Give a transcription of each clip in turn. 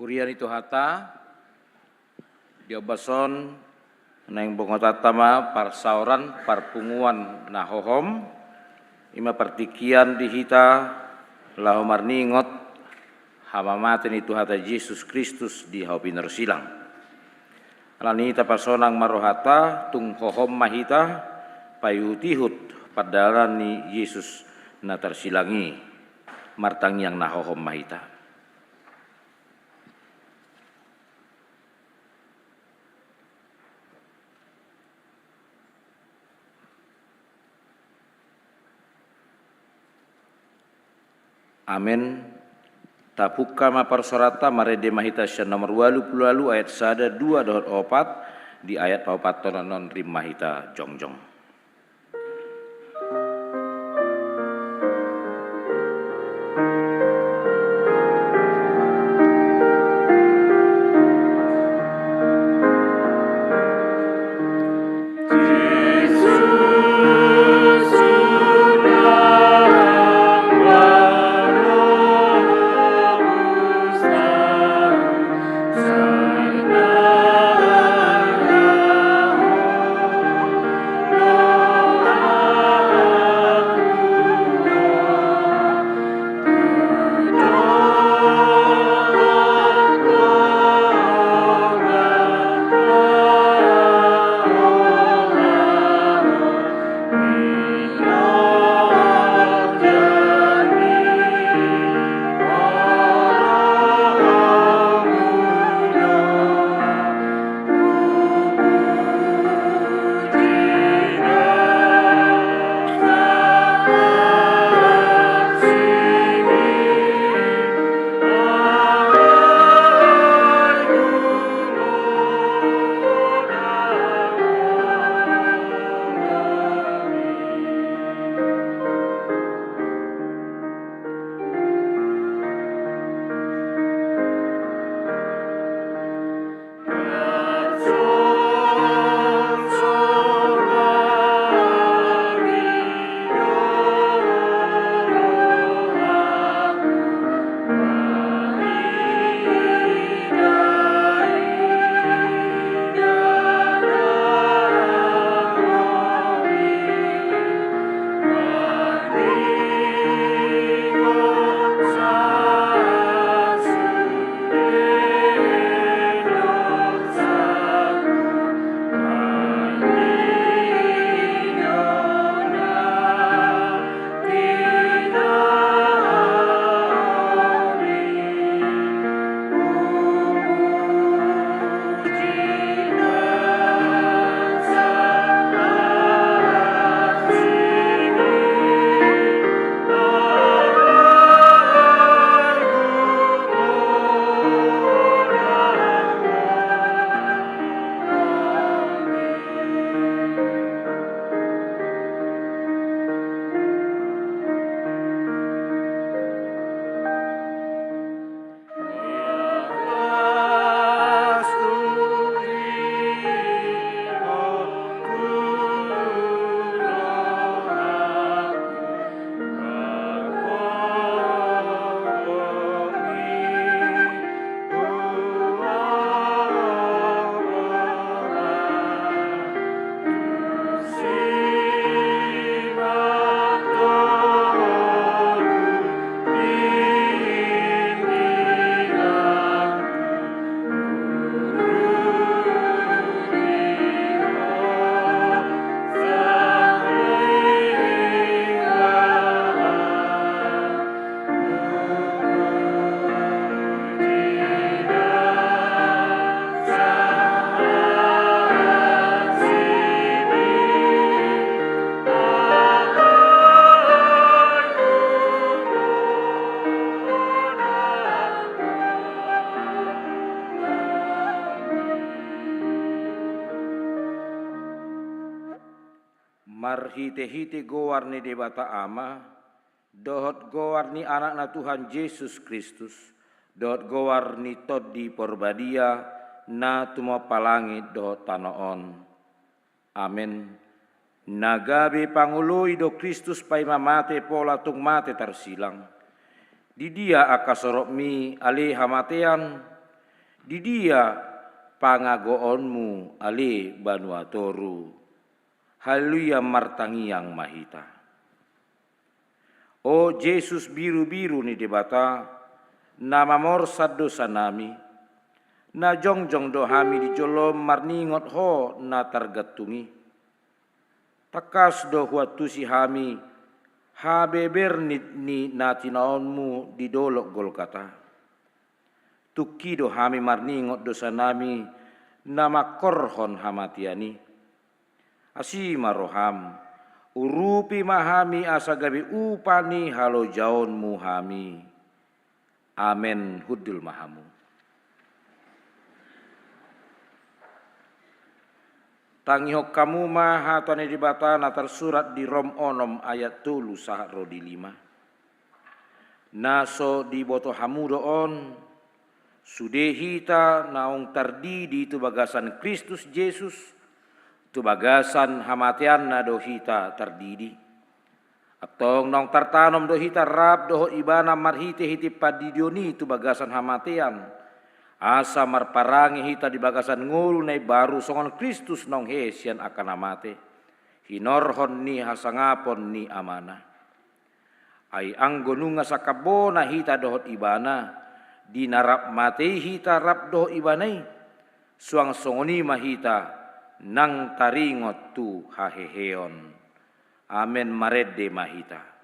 Kurian itu hata diobason nang bongotatama parsauran parpunguan nahohom ima partikian dihita lahomar ningot hamamaten itu hata Yesus Kristus di haupinar silang alani tapasonang marohata tung hohom mahita payutihut padaran ni Yesus natar silangi martang yang nahohom mahita. Amin. Tapuka maparsorata marede mahita sya nomor 80 ayat sada 2.4 di ayat paupatonan non rim mahita jongjong. Marhite-hite gowarni debata ama, dohot gowarni anakna Tuhan Yesus Kristus, dohot gowarni toddi porbadia, na tumo palangit dohot tanoon. Amin. Nagabe pangului do Kristus pai mamate pola tung mate tarsilang. Di dia akasorok mi ali hamatean, Di dia pangagoonmu ale banuatoru. Haleluya martangiang mahita. O Yesus biru-biru ni debata, nama morsad dosa nami, na jongjong do hami di jolom marningot ho na targatungi. Takas do huatusi hami, habeber ni natinaonmu di dolok Golgata. Tuki do hami marningot dosa nami, nama korhon hamatiani. Asima roham, urupi mahami asagabi upani halo jaonmu hami. Amen hudul mahamu. Tangihok kamu maha tani dibata natar surat di Rom onom ayat 3 sahat rodi 5. Naso di boto hamudo on, sudehita naung tardidi tu bagasan Kristus Yesus, tu bagasan hamatian na dohita tardidi. Atong nong tartanom dohita rap doho ibana marhite hiti padidioni tu bagasan hamatian. Asa marparangi hita di bagasan ngul na baru songon Kristus nong hesian akan amate. Hinorhon ni hasangapon ni amana. Ay anggonunga sakabona hita dohot ibana. Dinarap mate hita rap doho ibanay. Suang songoni mahita nang taringot tu haheheon. Amen marede mahita.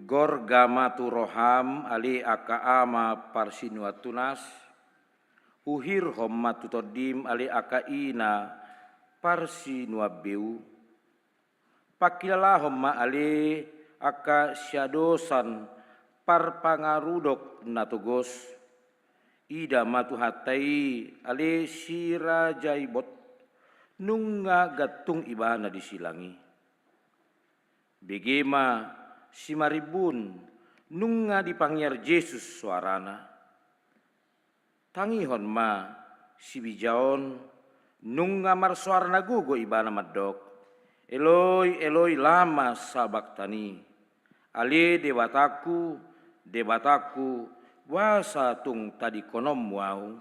Gorgama tu roham ali aka ama parsinua tunas, uhir homma tu todim ali aka ina parsinua beu, pakilala homma ali aka syadosan parpangarudok natugos, ida matu hatai ali sira jaibot nunga gatung ibana disilangi. Begema si maribun nunga dipangyar Yesus suarana. Tangihon ma si bijaon nunga marsuarana gugo ibana madok. Eloi Eloi lama sabaktani. Ali debataku wasa tung tadi konom wau.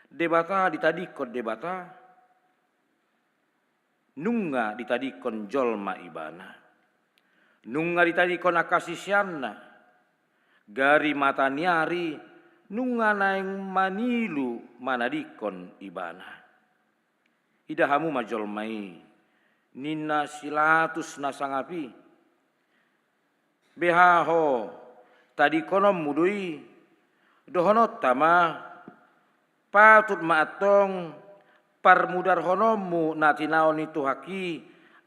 Debata ditadikon debata. Nunga ditadikon jolma ibana. Nunga ditadikon akasisianna. Gari mata niari nunga naeng manilu manadikon ibana. Idahamu majolmai nina silatus nasangapi. Behaho tadi konom mudui dohonot tama patut maatong parmudar honomu natinaon itu haki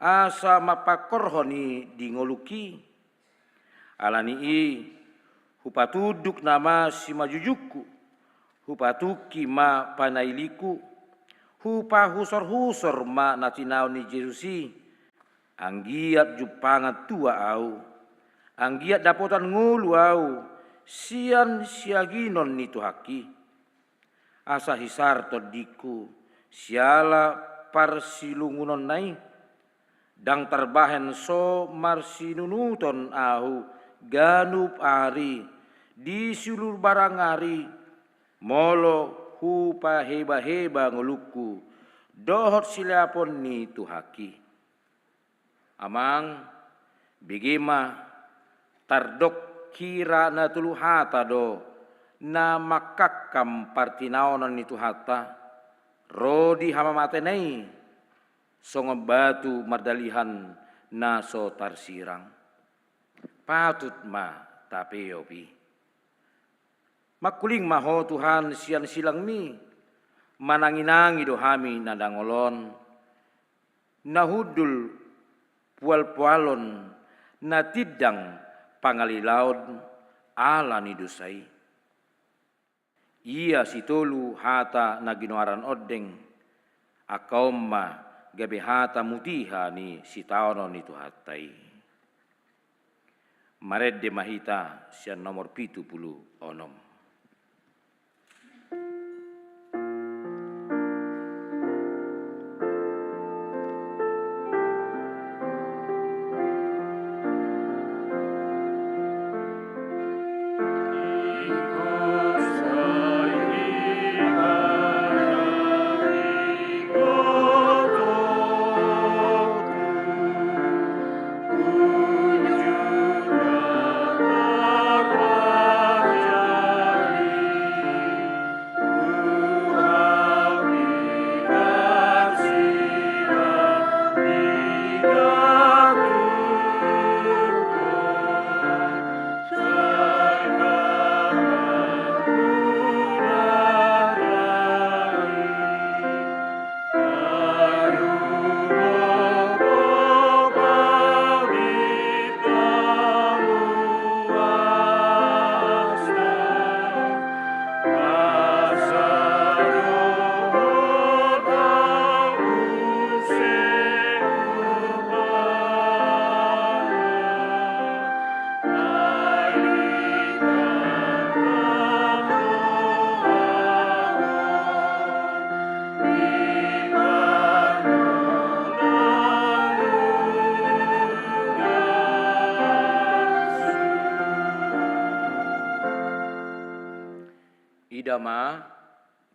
asa mapakorhoni dingoluki alani i hupatuduk nama si majujuku hupatuki ma panailiku hupa husor ma natinau ni Jesusi, anggiat jupangat tua au, anggiat dapotan ngulu au, sian siaginon ni tuhaki, asa hisar todiku, siala parsilungunon nai, dang terbahen so marsinunuton au, ganup ari, di sulur barangari, molo hupa heba-heba nguluku, dohot silapon ni tuhaki. Amang bigima tardok kira na tuluhata do, na makakam partinaonan ni tuhata, rodi hamamatenai, songo batu mardalihan na so tarsirang. Patut ma tapi yopi. Makuling maho Tuhan sian silang mi, mananginangi do hami nadangolon, nahudul pual-pualon, natidang pangalilaod ala ni dusai. Ia situlu hata na ginoaran odeng, akaumma gabe hata mutiha ni sitaono ni tuhatai. Maredde mahita sian nomor 70 onom. Idama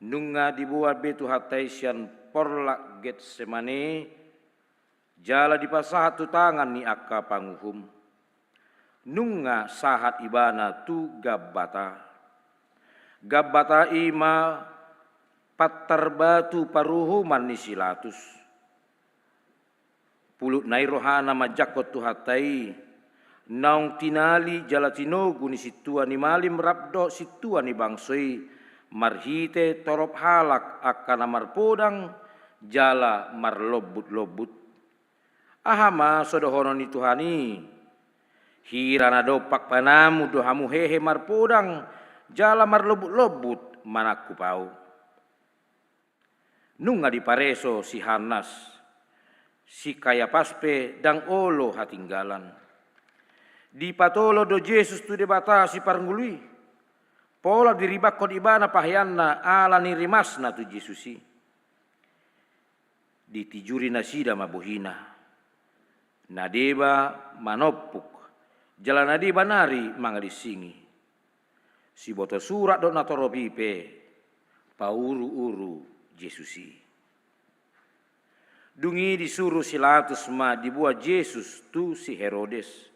nunga dibuat betu hataisian porlak Getsemane, jala dipasahat tu tangan ni akka panguhum, nunga sahat ibana tu gabbata, gabbata ima patar batu paruhuman ni silatus, pulut nai rohana majakot tu hatai, naung tinali jala tinogu ni situa ni malim rabdo situa ni bangsoi, marhite torop halak akan marpodang jala marlobut-lobut. Ahama sodohono ni Tuhani, hirana dopak panamu dohamu hehe marpodang jala marlobut-lobut manaku pau. Nunga di pareso si Hanas, si Kayapaspe dang olo hatinggalan. Di patolo do Yesus tu debatasi parngului, pola diribakon ibana pahyanna ala ni rimasna tu Yesusi. Ditijuri nasida mabuhina, nadeba manopuk, jalan nadeba nari mangadisingi. Si boto surat do natoropipe, pauru-uru Yesusi. Dungi disuruh silatus ma dibuat Yesus tu si Herodes.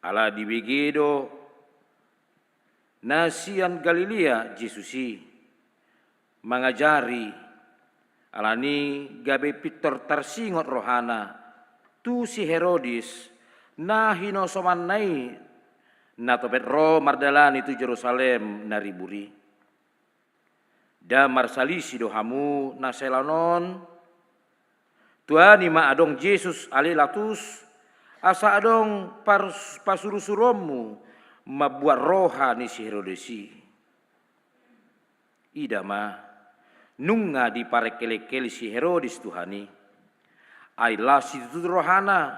Ala dibegedo nasian Galilea Yesusi mangajari alani gabe pitor tarsingot rohana tu si Herodes na hinosoman nai na topet ro mardalani tu Jerusalem nariburi da marsalisi dohamu na selanon tuani ma adong Yesus alilatus asa adong pasurusuromu mabuat roha ni si Herodesi. Idama nunga di pare kele-kele si Herodes Tuhani. Ai la si tutu rohana,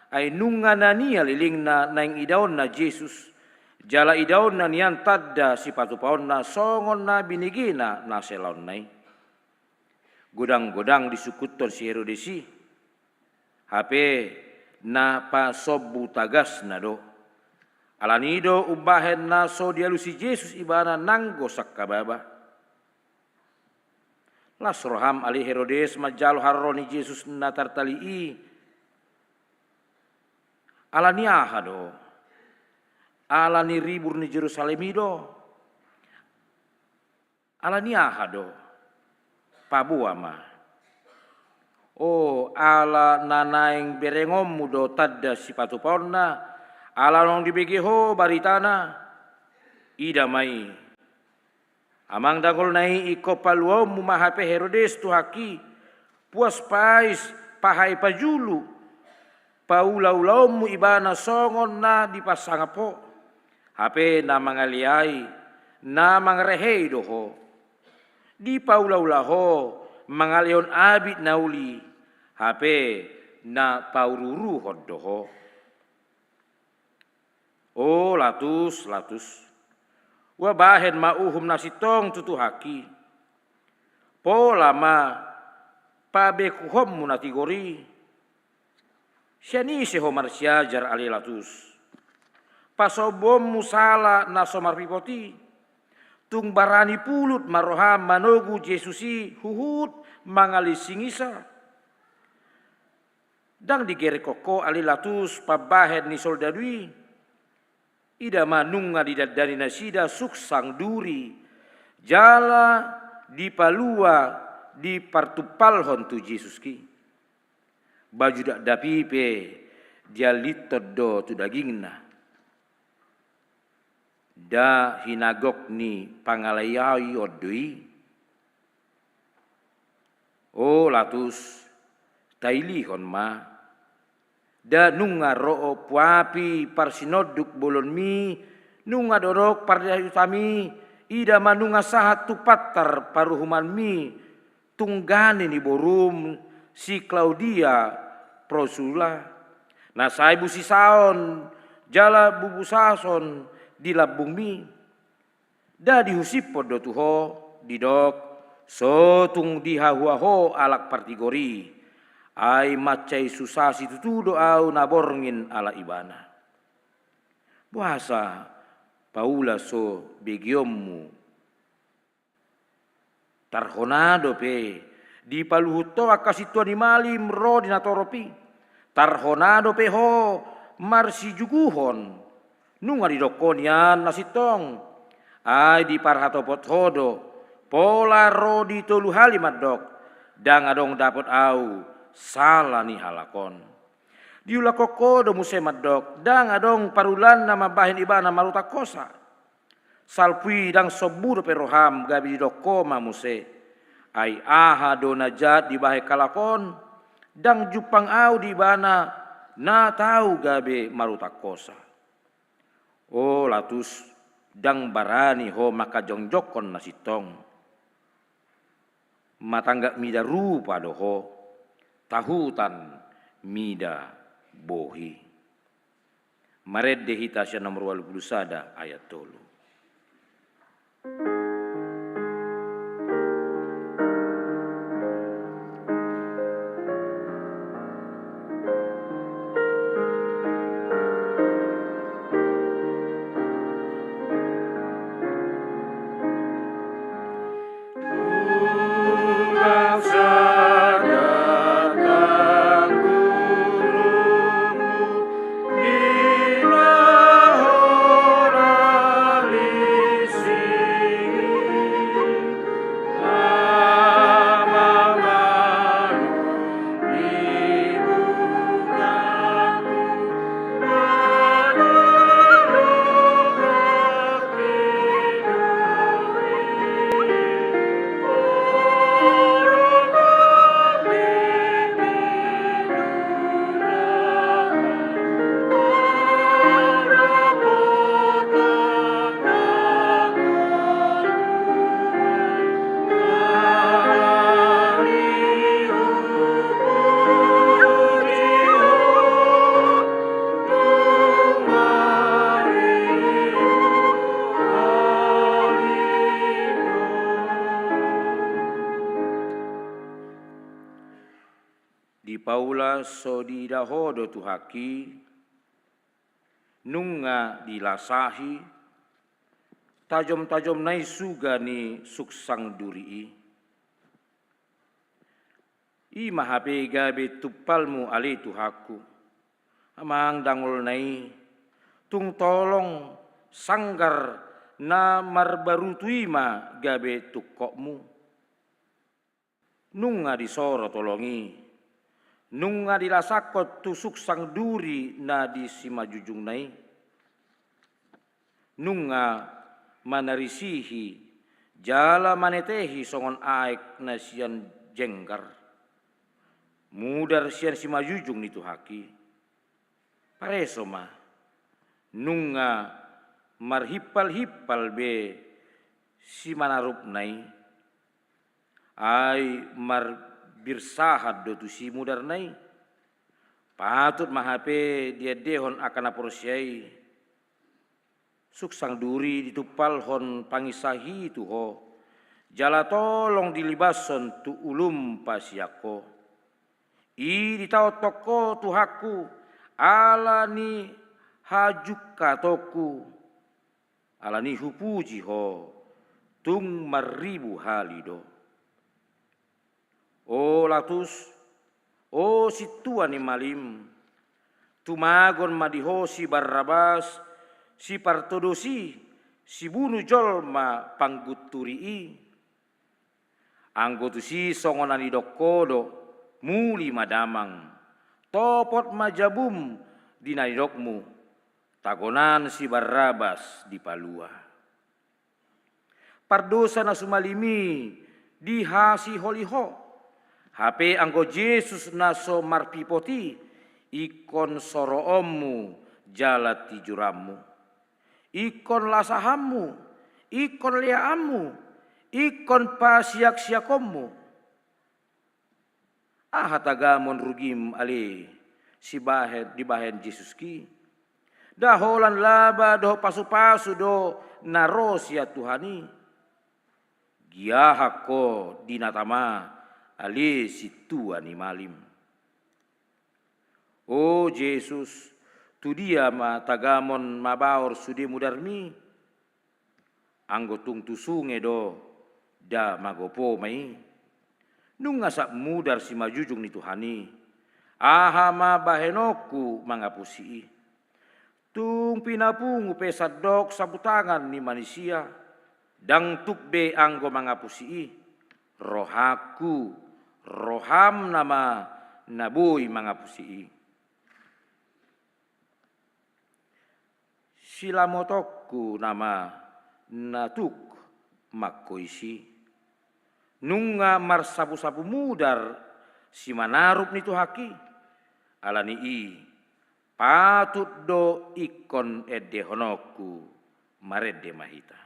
ai nunga nania lilingna naing idaon na Jesus. Jala idaon na nian tadda si patupaon na songon na binigina na selaon nai. Godang-godang disukuton si Herodesi. Hape na pasobu tagas na do. Alanido ubahen na so dialu si Jesus ibana nanggo sakkababa. Lasroham ali Herodes majalo harroni Jesus na tartalii. Alani ahado. Alani ribur ni Jerusalemido. Alani ahado. Pabuama. Oh ala nanaing berengom mudo tadda si patuponna. Ala nong dibegeho baritana. Ida mai. Amang dagol nai iko paluom mumahape Herodes tuhaki. Puas pais pahai pajulu. Paulau-lau mu ibana songon na dipasangapo. Hape na mangaliai. Na mangrehei doho. Di paulau-laho mangalion abit nauli. Hape na paururu hoddoho. Oh latus. Wabahen mauhum nasitong tutuhaki. Po lama pabekuhom munatigori. Siani seho marsiajar ali latus. Pasobom musala na somar pipoti. Tung barani pulut maroham manogu Jesusi huhut mangalisingisa. Dang digerekoko ali latus pabahen ni soldadui. Ida manunga didadari nasida suksang duri. Jala di palua di partupalhon tu Jesus ki. Baju dak dapipe dia litot do tu dagingna. Da hinagok ni pangalayai odui. Oh latus tailihon ma. Da nunga roo puapi parsinoduk bolon mi. Nunga dorok pardayu tami. Ida manunga sahat tupatar paruhuman mi. Tunggani ni borum si Claudia prosula. Nasai busi saon. Jala bubu sason di labung mi. Da dihusipod do tuho didok. Sotung dihahuaho alak partigori. Ai macai susasi tutudo au naborngin ala ibana. Puasa Paula so begiommu. Tarhonado pe di paluhuto akasitua di malim ro di natoropi. Tarhonado pe ho marsi juguhon. Nunga di dokonian nasitong. Ai di parhatopot hodo. Pola ro di tolu halimat dok. Dang adong dapot au. Salah ni halakon. Diula koko do musemat dok. Dang adong parulan nama bahin ibana maruta kosa. Salpui dang sobur peroham gabi di doko mamuse. Ai aha do najat di bahe kalakon. Dang jupang au di ibana na tahu gabe maruta kosa. Oh latus dang barani ho maka jongjokon nasitong. Matangga mida rupa doho. Tahutan mida bohi. Mared dehitasya nomor 21 ayat 3. paula so di dahodo Tuhaki, nunga dilasahi, tajom-tajom nai suga ni suksang durii. I mahape gabe tupalmu ali Tuhaku, amang dangol nai, tung tolong sanggar na marbarutui ma gabe tukokmu. Nunga disoro tolongi, nunga dilasakot tusuk sang duri na di simajujung nai. Nunga manarisihi jala manetehi songon aek na sian jenggar. Mudar sian simajujung ni Tuhaki. Pareso ma, nunga marhippal-hippal be si manarup nai. Ai birsahad do tu si mudar nai. Patut mahape dia dehon akan aporsiai. Suksang duri ditupal hon pangisahi tu ho. Jala tolong dilibason tu ulum pasiako. I ditau toko Tuhaku ala ni hajuk katoku. Ala ni hupuji ho tung maribu halido. O latus, o situa ni malim, tumagon madiho si Barrabas, si partodosi, si bunuh jolma pangguturii. Anggo tu si songonani dokodo, muli madamang, topot majabum dinaidokmu, tagonan si Barrabas di palua. Pardosa na sumalimi dihasi holiho, hape anggo Yesus naso marpipoti, ikon soroommu jalat tijurammu, ikon lasahammu, ikon leaammu, ikon pasiak-siakommu. Tagamon rugim ali si bahen di bahen Yesus ki. Daholan laba do pasu-pasu do narosia Tuhani. Giahako dinatama ali si tua ni malim. O Yesus, tu dia ma tagamon mabaor sudi mudarmi. Anggo tung tusunge do da magopo mai. Nunga sak mudar si majujung ni Tuhani. Ahama bahenoku mangapusi. Tung pinapungu pesadok sabutangan ni manusia. Dang tukbe anggo mangapusi. Rohaku, roham nama nabui mangapusi. Silamotokku nama natuk makoisi. Nunga marsapu-sapu mudar si manarup ni Tuhaki. Alani i patut do ikon edehonoku marede mahita.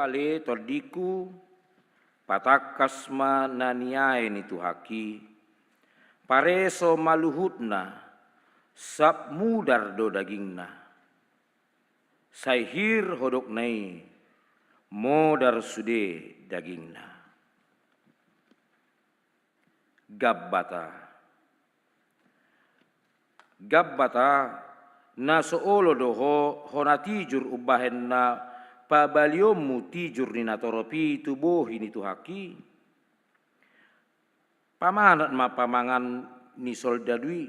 ale todiku patakasma naniae ni Tuhaki pareso maluhutna sap mudar do dagingna saihir hodok nai modar sude dagingna. Gabbata. Gabbata na soolo doho hona tijur ubahen na pabaliomu tijur ni natoropi tubohi ni tuhaki. Pamanat ma pamangan ni soldadui.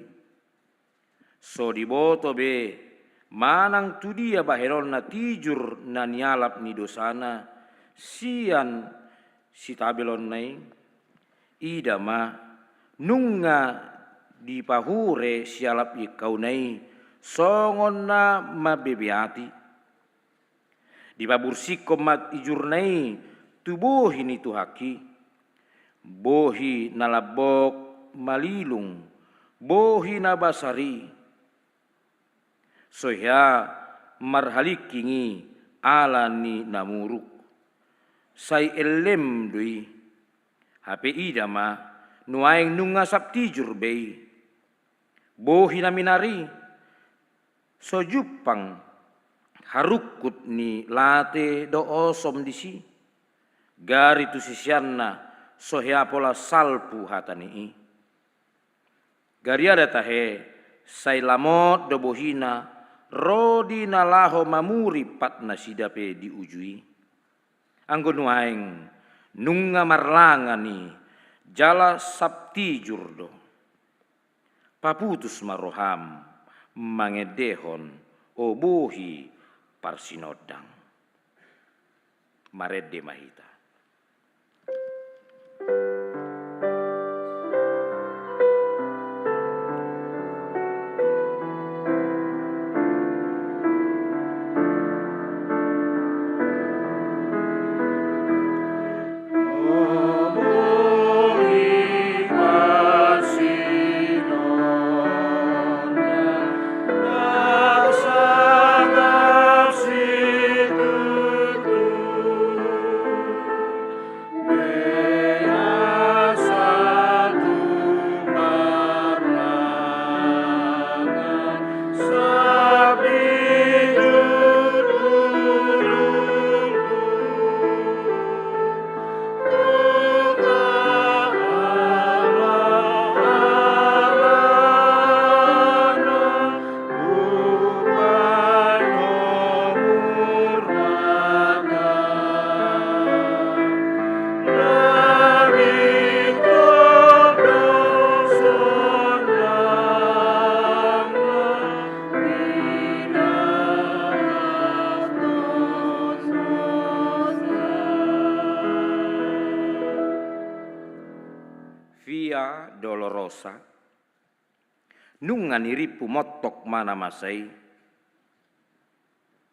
So diboto be manang tu dia baheron na tijur na nialap ni dosana sian si tabelon nai ida ma nunga di pahure sialap ikau nai songon na mabebeati di pabursik komat ijur nai tubohi ni tuhaki bohi nalabok malilung bohi nabasari soya marhalik kingi ala ni namuruk say elem dui hape idama nuaing nunga saptijur bei bohi na minari so jupang harukut ni late do osom disi gari tu sisianna sohya pola salpu hatani gari ada tahe say lamot do bohina rodi nalaho mamuri pat na sidape diujui anggo nuaing nunga marlangani jala saptijur do paputus maroham mangedehon o bohi parsinodang marede mahita. Via Dolorosa nunga niripu motok mana masai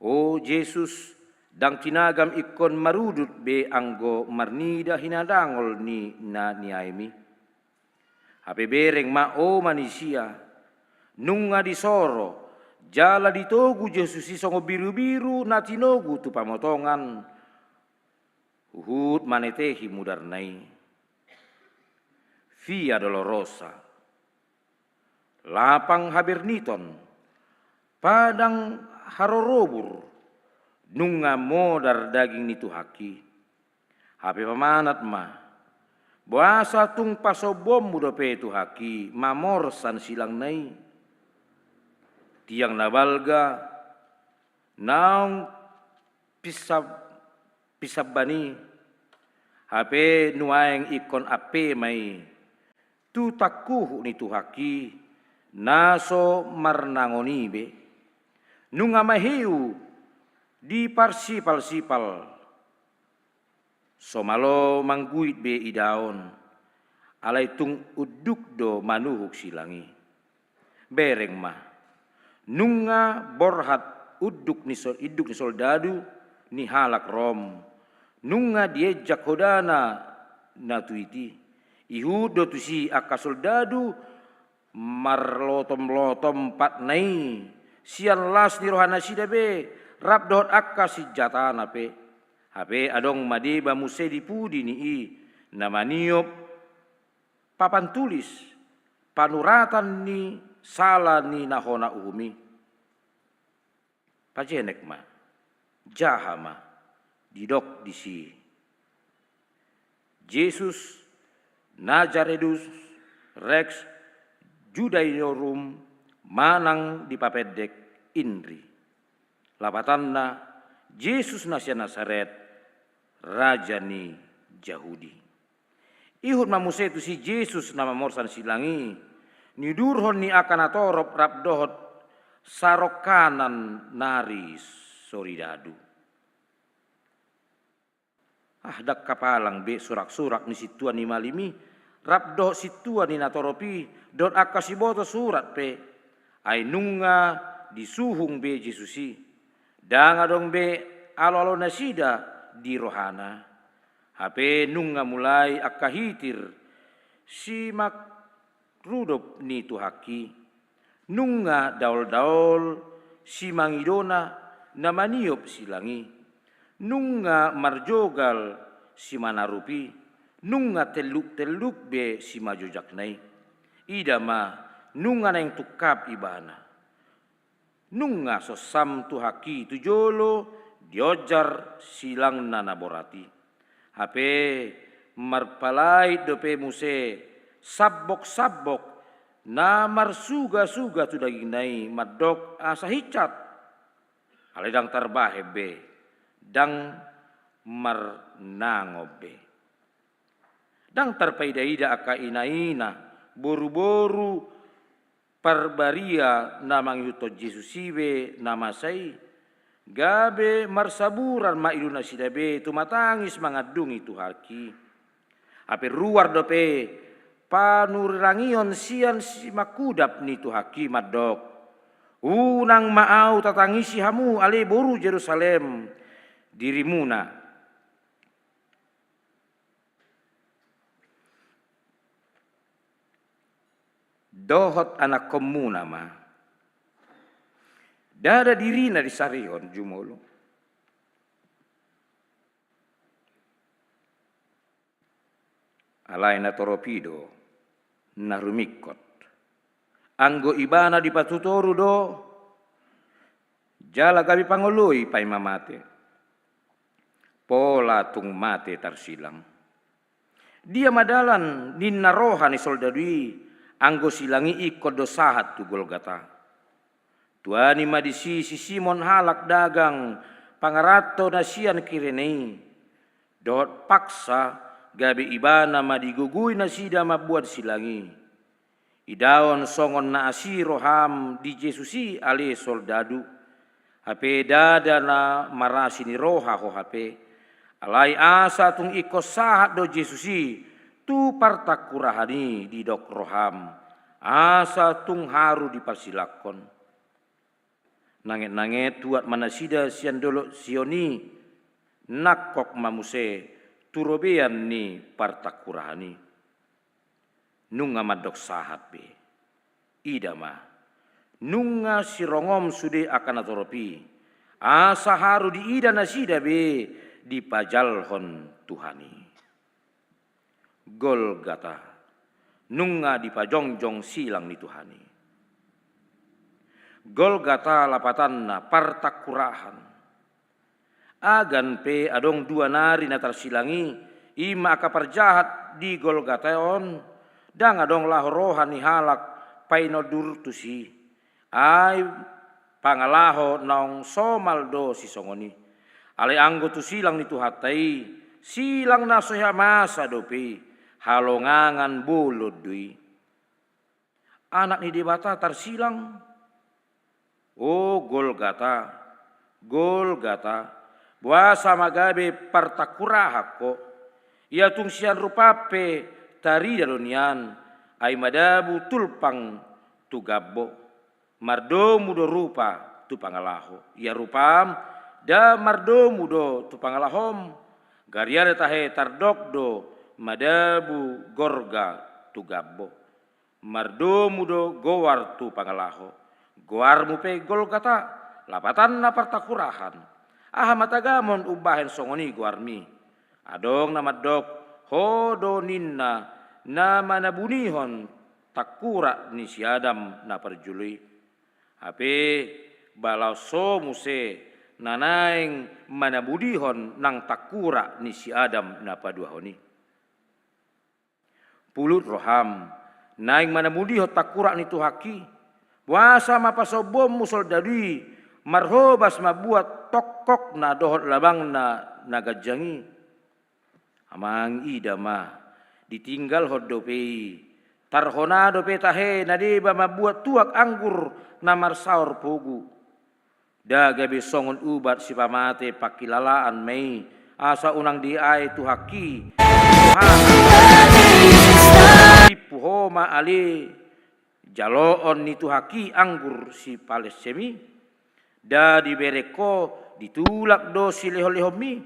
o Jesus dang tinagam ikon marudut be anggo marnida hinadangol ni na niaimi hape bereng ma o manusia nunga disoro jala ditogu Jesus isongo biru-biru na tinogu tu pamotongan uhud manetehi mudarnai. Via Dolorosa lapang haberniton padang harorobur nunga modar daging nitu haki hape pamanat ma buasa tung pasobom mudope tu haki mamorsan silang nai tiang nabalga naung pisab bani hape nuaeng ikon ape mai tu takuh ni tu haki naso marnangoni be nunga mahiu di parsipal-sipal somalo mangguit be idaon alai tung uduk do manuhuk silangi bereng mah nunga borhat uduk ni soldadu ni halak rom nunga diejak hodana natuiti ihudo tu si akka soldadu marlotom-lotom pat nai sian las ni rohana sidabe rap dot akka si jatana pe hape adong madeba muse dipudi ni namaniop papan tulis panuratan ni sala ni nahona umi pajenek ma jahama didok disi Jesus Nazaredus Rex Judaiorum manang dipapedek indri. Lapatanna Yesus nasia Nasaret, Raja ni Yahudi. Ihut mamuse tu si Yesus nama morsan silangi, ni durhon ni akan atorop rap dohot sarok kanan nari soridadu. Dak kapalang be surak-surak ni situan ni malimi, rap dohot situan ni natoropi, dot akasiboto surat pe, ay nunga disuhung be Jesusi, danga dong be alo-alo nasida di rohana. Hape nunga mulai akahitir si makrudop ni tuhaki, nunga daol-daol si mangidona na maniop silangi, nunga marjogal si manarupi, nunga teluk-teluk be si majojaknai, idama nunga na yang tukap ibana, nunga sosam tuhaki tujolo diojar silang nanaborati. Hape marpalai dope muse sabok-sabok na marsuga-suga tu daging nai madok asa hicat aledang tarbahebe dang marnangobe dang tarpaida-ida aka ina-ina boru-boru parbaria namang yuto Jesusiwe nama sai gabe marsaburan mailuna sidabe tu matangis mangadungi tu haki. Ape ruar dope panurangion sian si makudap ni tu haki madok. Unang maau tatangisi hamu ale boru Jerusalem dirimuna. Dohot anak komuna ma. Dada dirina di sarion jumolo. Alai na toropido na rumikot. Anggo ibana di patutoru do. Jala gabi pangoloi pai mamate. Pola tung mate tarsilang. Dia madalan ninna roha ni soldadui. Anggo silangi ikut dosahat tu Golgata. Tuani madisi si Simon halak dagang pangarato nasian kirenei. Dot paksa gabi ibana madigugui nasida mabuat silangi. Idaon songon na asiro ham di Jesusi ale soldadu. Hape dada na marasi ni roha ho hape. Alai asa tung ikos sahat do Jesusi tu partakurahani di dok roham. Asa tung haru dipersilakon. Nanget-nanget tuat manasida sian dolo sioni nakok mamuse turobean ni partakurahani. Nunga madok sahat be. Idama. Nunga sirongom sude akan atoropi. Asa haru di ida nasida be di pajalhon Tuhani. Golgata. Nunga di pajongjong silang ni Tuhani. Golgata lapatanna partakurahan. Agan pe adong dua nari natar silangi ima akaparjahat di Golgataon dang adong lahorohan ni halak painodur tusi ay pangalaho naong somaldo si songoni ale anggo tu silang ni tuhatai silang nasoya masa dopi halongangan bolod dui anak ni debata tarsilang. Oh Golgata, Golgata, buasa magabe partakurahako, ia tungsian rupape tari dalonian, ay madabu tulpang tugabbo, mardomu do rupa tu pangalaho, ia rupam da mardomu do tu pangalahom, gariare tahe tardok do madabu gorga tugabbo, mardomu do gowar tu pangalaho. Goar mupe Golgata, lapatan na partakurahan. Aha matagamon ubahen songoni goarmi. Adong namadok, hodo ninna na manabunihon takura ni si Adam na perjului. Hape balau so muse nanaing manabudihon nang takura ni si Adam na paduahoni. Pulut roham naing mana mudi ho takurak ni tuhaki. Wasa mapasobom musol dadui marhobas mabuat tokok na dohot labang na nagajangi. Amang ida ma ditinggal hot dopei. Tarhona dope tahe nadiba mabuat tuak anggur na marsaur pogu. Daga besongon ubat si pamate pakilalaan mei asa unang di ai tuhaki. Puhoma ali jaloon ni tuhaki anggur si palesemi. Da dibereko ditulak do si leho-lehomi.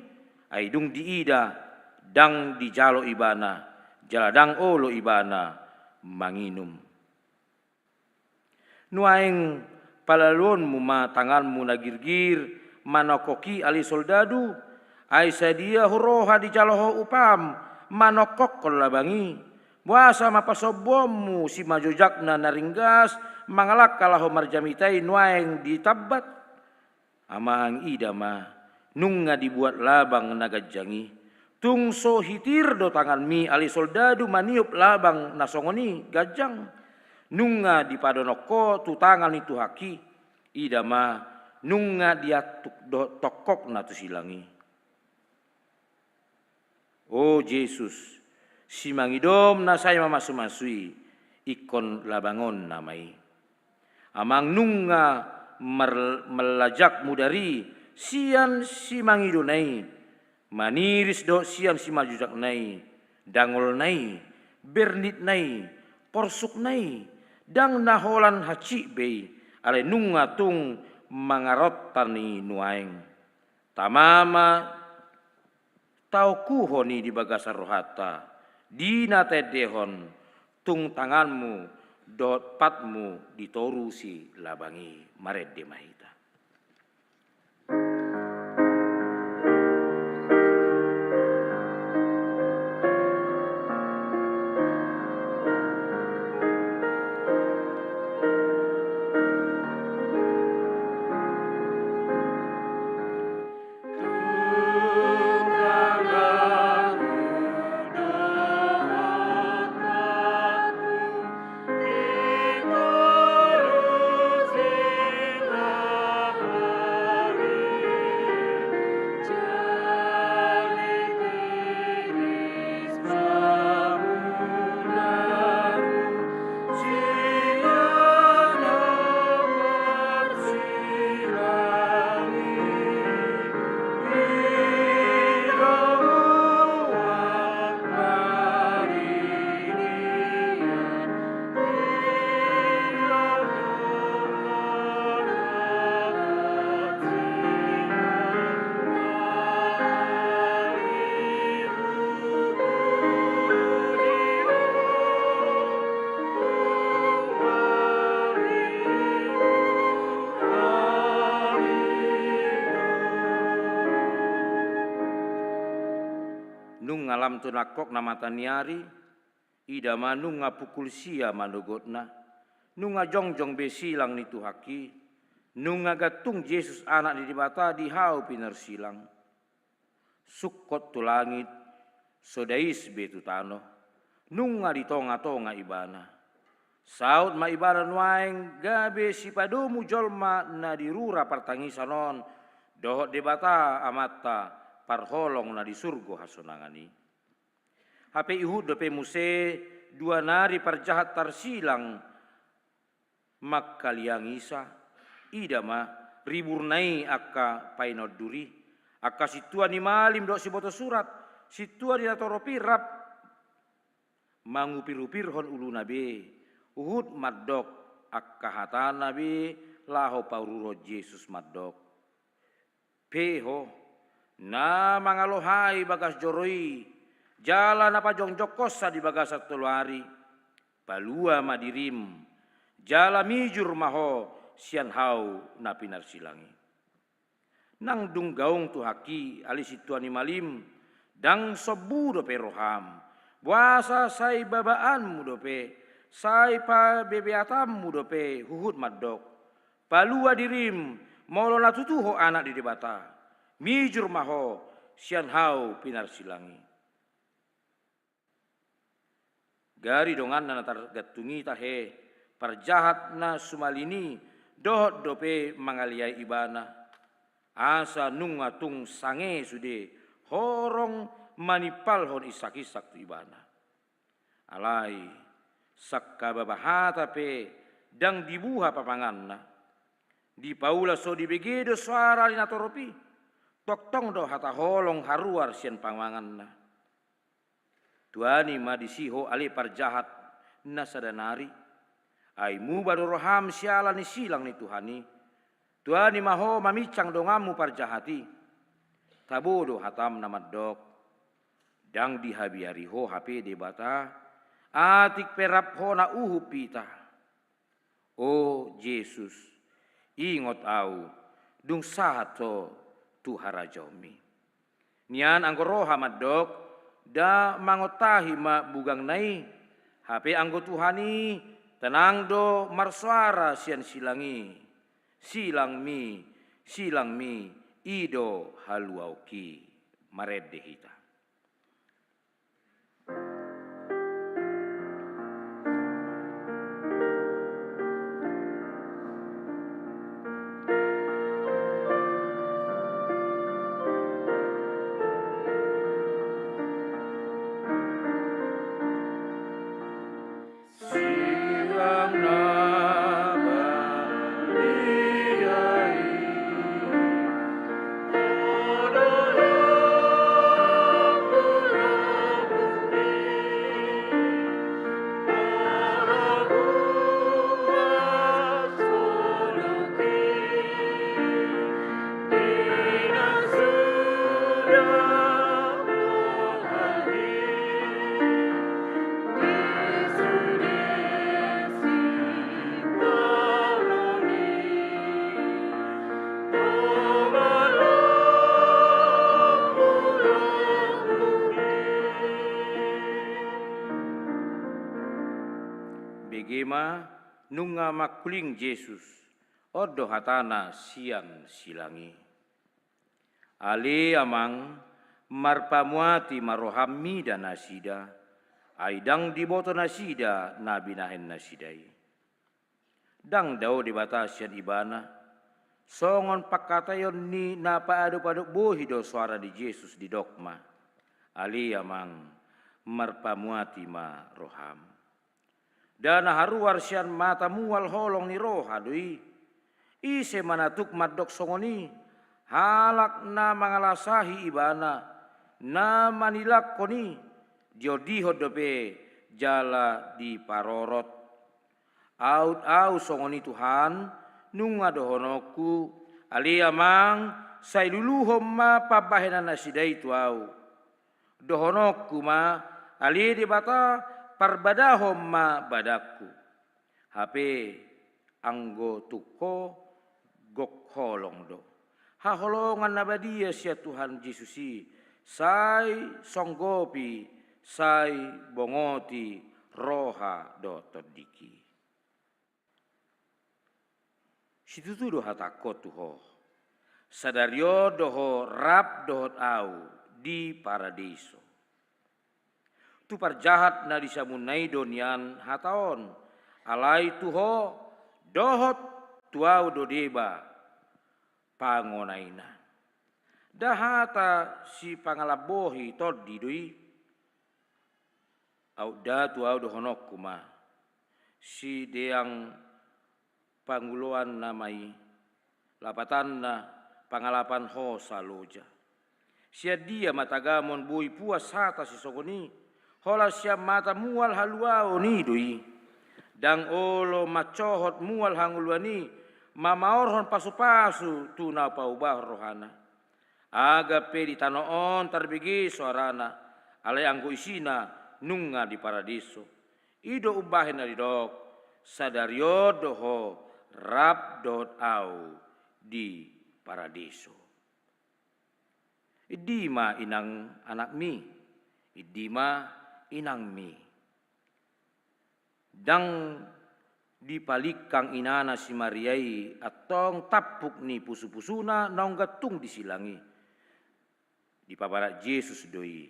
Aidung diida dang di jalo ibana. Jaladang olo ibana manginum. Nuaing palalon mu ma tanganmu nagirgir manokoki ali soldadu ai sadia huroha di jaloho upam manokok kolabangi buasa mapasobommu si majojakna naringgas mangalak kalaho marjamitai nuaing ditabat amang idama nunga dibuat labang nagajangi tungso hitir do tangan mi ali soldadu maniup labang nasongoni gajang nunga di padonoko tu tangan itu haki idama nunga dia tokok na tu silangi. Oh Yesus si mangidom na saya mamasu-masui ikon labangon namai amang nunga melajak mudari sian si mangidonai maniris do sian si majujak nai dangol nai bernit nai porsuk nai dang naholan haci bei ale nunga tung mangarot tani nuaing tamama tau kuhoni di bagasar rohata dina tedehon tung tanganmu dot patmu ditorusi labangi maredde mahita. Nung ngalam tu nakok na mataniari, ida manung ngapukul sia manugotna, nung ngajongjong besilang ni tuhaki, nung ngagatung Yesus anak di dibata dihau pinarsilang. Sukot tu langit, sodais betu tano, nung ngaditonga-tonga ibana. Saud ma ibana nuaing gabe si padomu jolma na dirura partangisanon, dohot debata amata, parholong na di surgo hasonangani. Hape ihud dope muse dua nari parjahat tarsilang makkaliang isa idama riburnai akka painod duri akka situa ni malim do si boto surat situa di natoro pirap mangupir-upirhon ulu nabe uhud maddok akka hatana be laho paururo Yesus maddok peho na mangalohai bagas joroi jalan apa jongjok kosa di bagasat toluari palua madirim jala mijur maho sian hau na pinar silangi nang dung gaung tu haki ali situani malim dang sobu dope roham buasa sai babaanmu dope sai pa bebeatammu dope huhut maddok palua dirim molo natutuho anak di debata mijur maho sian hau pinar silangi. Gari dongan na targatungi tahe parjahat na sumalini dohot dope mangaliai ibana. Asa nungatung sange sude horong manipal hon isak-isak tu ibana. Alai sakka babahata pe dang dibuha papanganna. Di paula so dibegedo suara lina toropi. Toktong do hata holong haruar sian pamanganna. Tuani ma disiho ali parjahat na sadanari. Aimu baru roham siala ni silang ni Tuhani. Tuani maho mamicang dongamu parjahati. Tabodo hatam namadok. Dang dihabiari ho hape debata. Atik perap ho na uhu pita. Oh Yesus, ingot au dung sahato tuhara jomi. Nian anggo roha madok da mangotahi ma bugang nai. Hape anggo Tuhani tenang do marsuara sian silangi. Silang mi ido haluauki marede hita. Begema nunga makuling Yesus odo hatana sian silangi. Ale amang marpamuati marohami dan nasida. Aidang diboto nasida nabinahen nasidai. Dang dao dibatasian ibana. Songon pakatayon ni napaado-pado bohi do suara di Yesus di dogma. Ale amang marpamuati maroham. Dan haruar sian mata mual holong ni roha doi. Ise manatuk madok songoni. Halak na mangalasahi ibana. Na manilak koni. Diodiho dope jala di parorot. Aut songoni Tuhan. Nunga dohonoku. Ali amang sailuluhom ma pabahenan nasidai tuau. Dohonoku ma ali di bata parbadahom ma badaku. Hape anggo tuko gok holong do. Haholongan nabadia sia Tuhan Yesusi. Sai songgopi, sai bongoti roha do todiki. Situtu do hatakot tuho. Sadario doho rap dohot au di paradiso. Tu parjahat na disamunai donian hataon. Alai tuho dohot tuau dodeba pangonaina. Dahata si pangalabohi todi doi. Au da tuau dohonokuma. Si deang panguloan namai. Lapatan na pangalapan ho saloja. Sia dia matagamon bui puas hata si sogoni. Hola siap mata mual haluao ni doi. Dang olo macohot mual hangulwani. Mamaorhon pasu-pasu tuna paubah rohana. Aga pe di tanoon tarbigi suarana. Alai anggo isina nunga di paradiso. Ido ubahin na didok. Sadario doho rap dot au di paradiso. Idima inang anak mi. Idima inang mi. Dang dipalikang inana si Mariai atong tapuk ni pusu-pusuna naong gatung disilangi. Di pabarat Yesus doi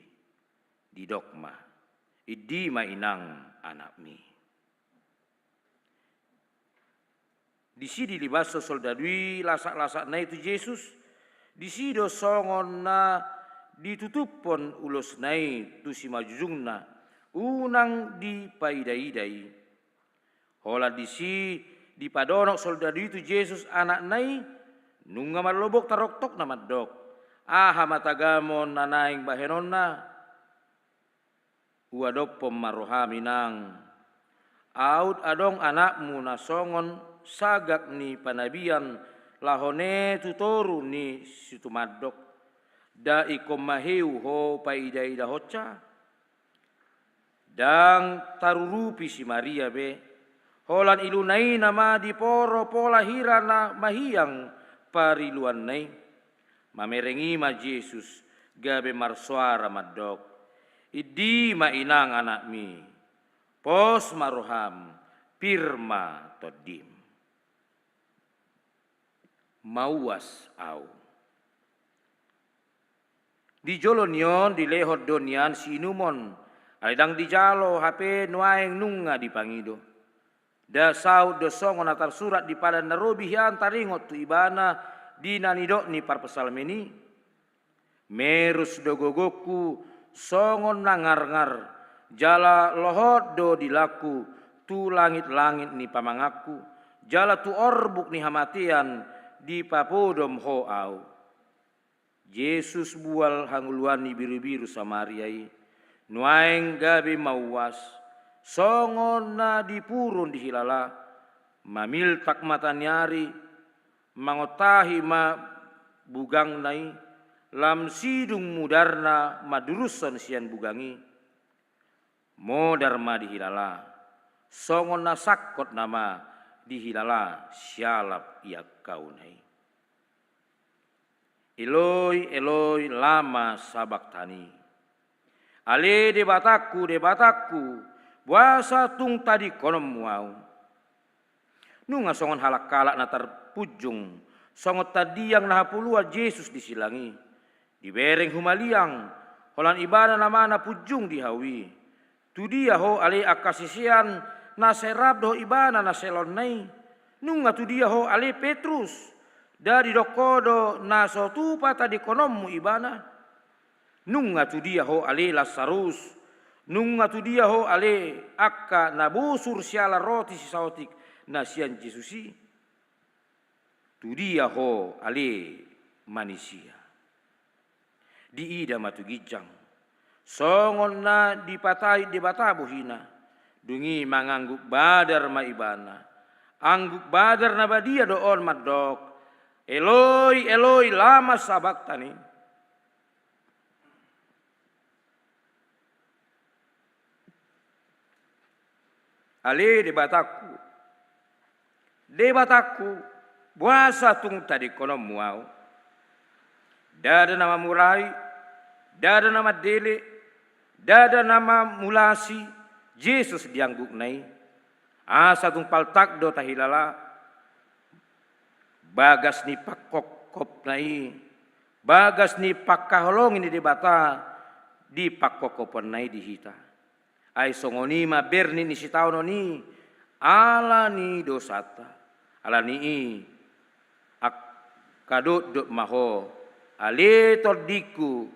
di dogma. Idi ma inang anak-anak mi. Di sini libaso soldadui lasak-lasak na itu Yesus. Di sido songon na ditutupon ulos nai tu si majujungna unang di paidai-dai. Hola di padonok soldadui itu Yesus anak nai nunga malobok taroktok na maddok. Aha matagamon nanaing bahenonna uadopom marohaminang. Aud adong anakmu na songon sagak ni panabian lahone tutoru ni situmadok da ikom maheu ho paidai dahoca dang tarurupi si Maria be holan ilunai nama di poro pola hirana mahiyang pariluan nai mamerengi ma Yesus gabe marsuara madok idi ma inang anak mi pos maroham pirma todim mauas au. Di jolonion di lehot donian si inumon aledang di jalo hape nuaeng nunga di pangido. Da saud do songon atar surat di pada narobi hian taringot tu ibana di nanidok ni parpesalmeni. Merus do gogoku songon nangar-ngar jala lohot do dilaku tu langit-langit ni pamangaku jala tu orbuk ni hamatian di papodom ho au. Yesus bual hanguluani biru-biru Samariai nuaeng gabe mauas songon na dipurun dihilala mamiltak mata nyari mangotahi ma bugang nai lam sidung mudarna maduruson sian bugangi modar ma dihilala songon na sakkot nama dihilala sialap ia kau nai. Eloi Eloi lama sabaktani. Ale debataku buasa tung tadi konom muau. Nunga songon halak kalak na terpujung songot tadi yang naha pulua Yesus disilangi. Dibereng humaliang holan ibana namana pujung dihawi. Tu dia ho ale akasisian na serab do ibana na selon nai nunga tu dia ho ale Petrus dari dokodo na sotupa tadi konommu ibana nunga tu dia ho ale Lazarus nunga tu dia ho ale akka na busur siala roti si sautik na sian Jesusi tu dia ho ale manusia di ida matu gijang songon na dipatai debatabu hina dungi mangangguk badar ma ibana angguk badar na badia doon madok Eloi Eloi lama sabaktani. Ale debataku buasa tung tadi konom muau dada nama murai dada nama dele dada nama mulasi Yesus diangguk nai asa tung paltak do tahilala bagas ni pakokop nai bagas ni pakkaholong ini debata di pakkokopon nai dihita ai songoni ma berni ni sitauno ni ala ni dosata ala ni ak kadot dot maho ale tordiku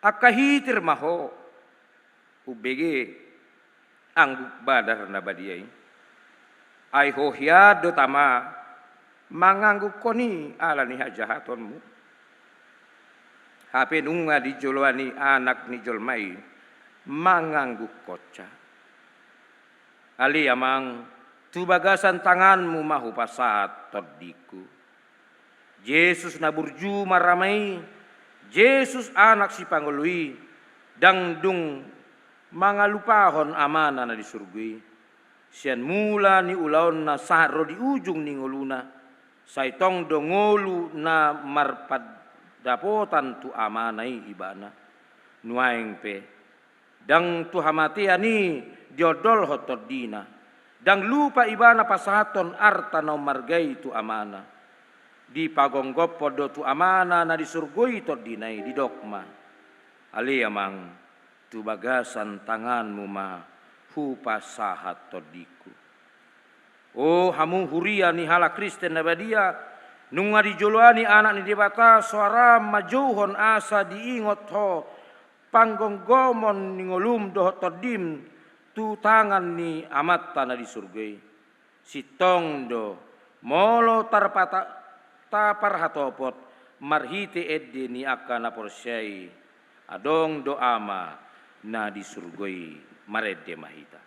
akahitir maho ubege angguk badar na badiai ai hohiad do tama mangangguk koni ala ni hajahatonmu hape nunga di jolwani anak ni jolmai mangangguk koca ali amang tu bagasan tanganmu mahu pasat tordiku Yesus na burju maramai Yesus anak si panggului dangdung mangalupahon amana na di surgui sian mula ni ulaon na sahro di ujung ni ngoluna saitong dongolu na marpad dapotan tu amanai ibana nuaeng pe dang tu hamatiani diodol hotodina dang lupa ibana pasaton arta no margai tu amana di pagonggop podo tu amana na di surgoi todinai di dokma ali amang tu bagasan tanganmu ma hu pasahat todiku. Oh hamu huria ni hala Kristen na badia, nunga di joloani anak ni debata suara majuhon asa diingot ho, panggonggomon ni ngolum dohot todim, tu tangan ni amat tanah di surgai. Sitong do, molo tarpata tapar hatopot, marhite edde ni akan aporsyai, adong do ama na di surgai marede mahita.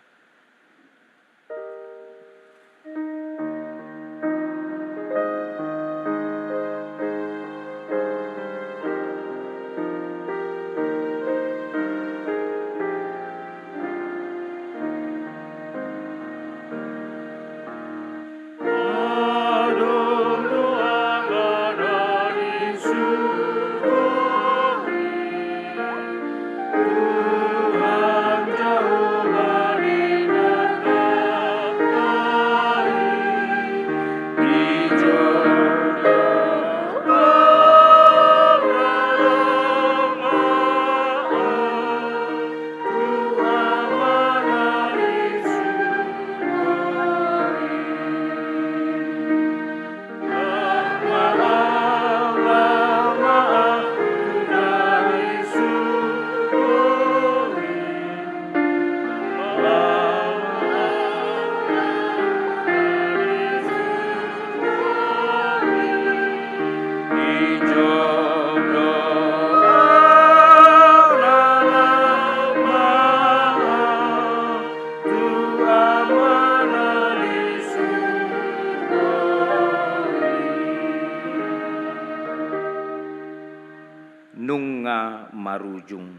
Nunga marujung,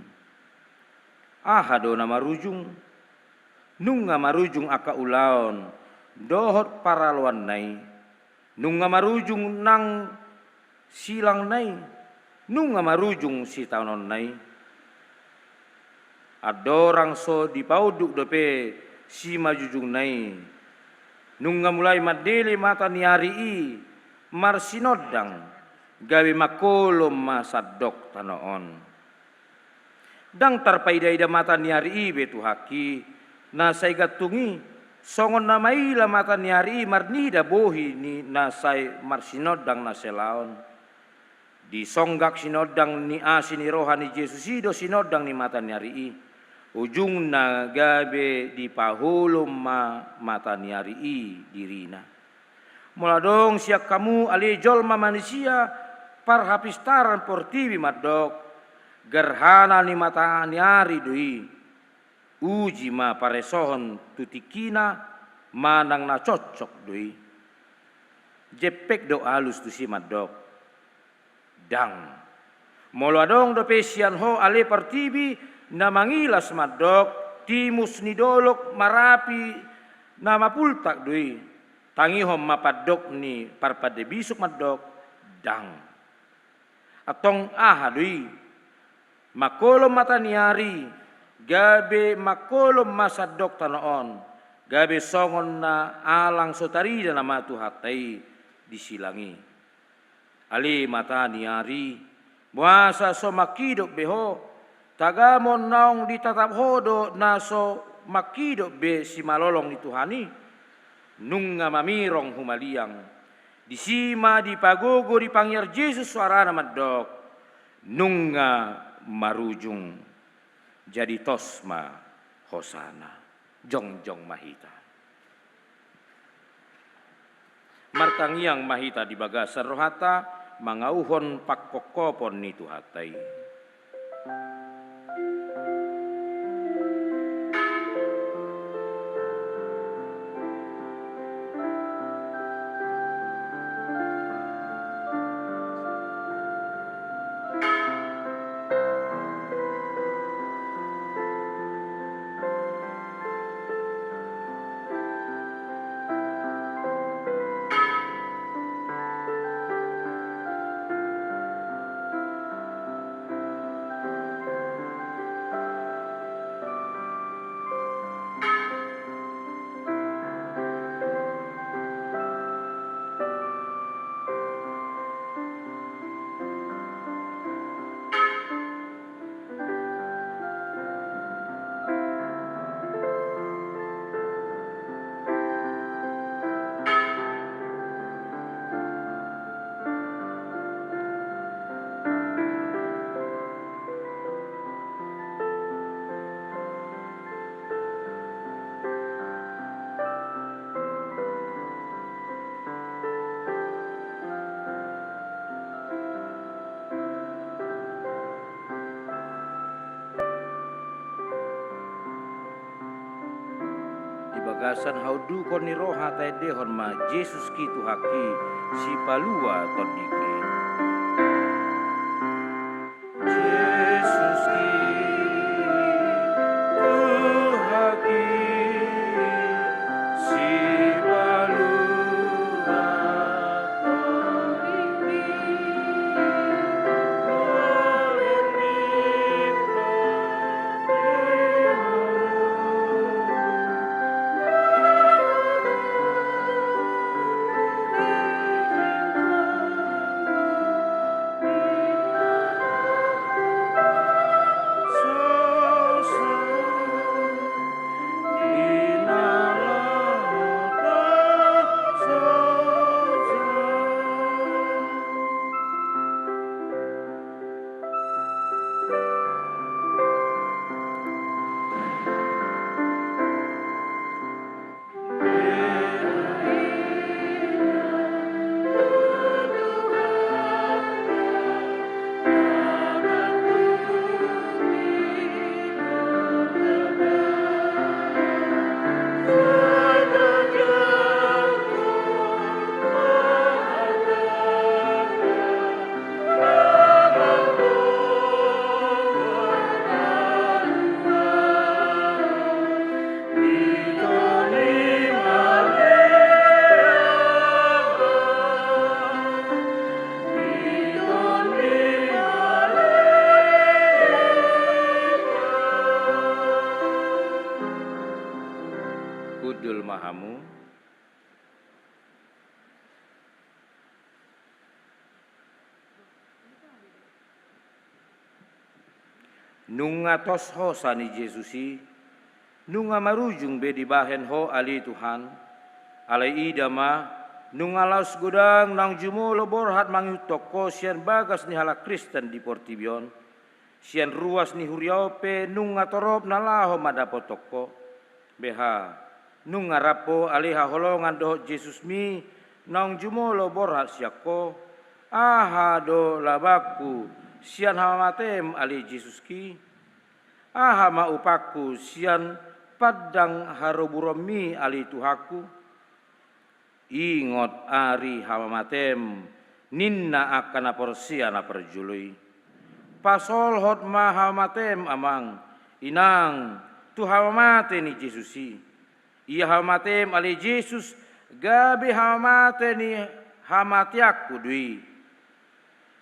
ahado na marujung, nunga marujung aka ulaon, dohot paraluan nai, nunga marujung nang silang nai, nunga marujung si taonon nai. Adorang so dipauduk dope si majujung nai, nunga mulai madele mata niari i, marsinodang, gawe makolom masadok tanoon. Dang tarpaida-ida mata niari i betu haki, nasay gatungi, songon na maila mata niari i marnida bohi ni nasay marsinodang naselaon. Di songgak sinodang ni asi ni rohani Yesus ido sinodang ni mata niari i. Ujung na gabe di pahulom mata niari i dirina. Muladong siak kamu ali jolma manusia parhapistaran portiwi madok. Gerhana ni mata niari doi. Uji ma paresohon tutikina manang na cocok doi. Jepek do halus tu si madok. Dang. Muladong do pesian ho ali partibi na mangilas madok, timus ni dolok marapi na mapultak doi. Tangihom mapadok ni parpade bisuk madok, dang. Atong aha doi, makolom mata niari, gabe makolom masadok tanoon, gabe songon na alang sotarida na matu hatai disilangi. Ali mata niari, muasa so makidok beho, tagamon naong ditatap hodo naso makido be si malolong ni Tuhani. Nunga mamirong humaliang. Disima dipagogo di pangyar Yesus suarana madok. Nunga marujung. Jadi tosma hosana. Jongjong mahita. Martangiang mahita di bagasan rohata. Mangauhon pakpokopon ni Tuhatai. bagasan haudu kon ni roha tai dehon ma Yesus ki Tuhaki si palua todiki. Yesus ki Tuhaki si palua Kudul Mahamu, nunga tos ho sani Jesusi, nunga marujung be di bahen ho ali Tuhan, alai idama, nunga laus gudang nang jumulo borhat mangyutoko sian bagas ni hala Kristen di Portibion, sian ruas ni huriope nunga torop nalaho madapotoko, beha nunga rapo aliha holongan doh Yesus mi nang jumulo borhat siako, aha do labaku sian hamatem ali Yesus ki, aha ma upaku sian padang haroburomi ali Tuhaku, ingot ari hamatem ninna akan aporsian aperjului, pasol hot ma hamatem amang inang tu hamate ni Yesusi, ia hamatem ali Yesus gabi hamate ni hamatiaku dui,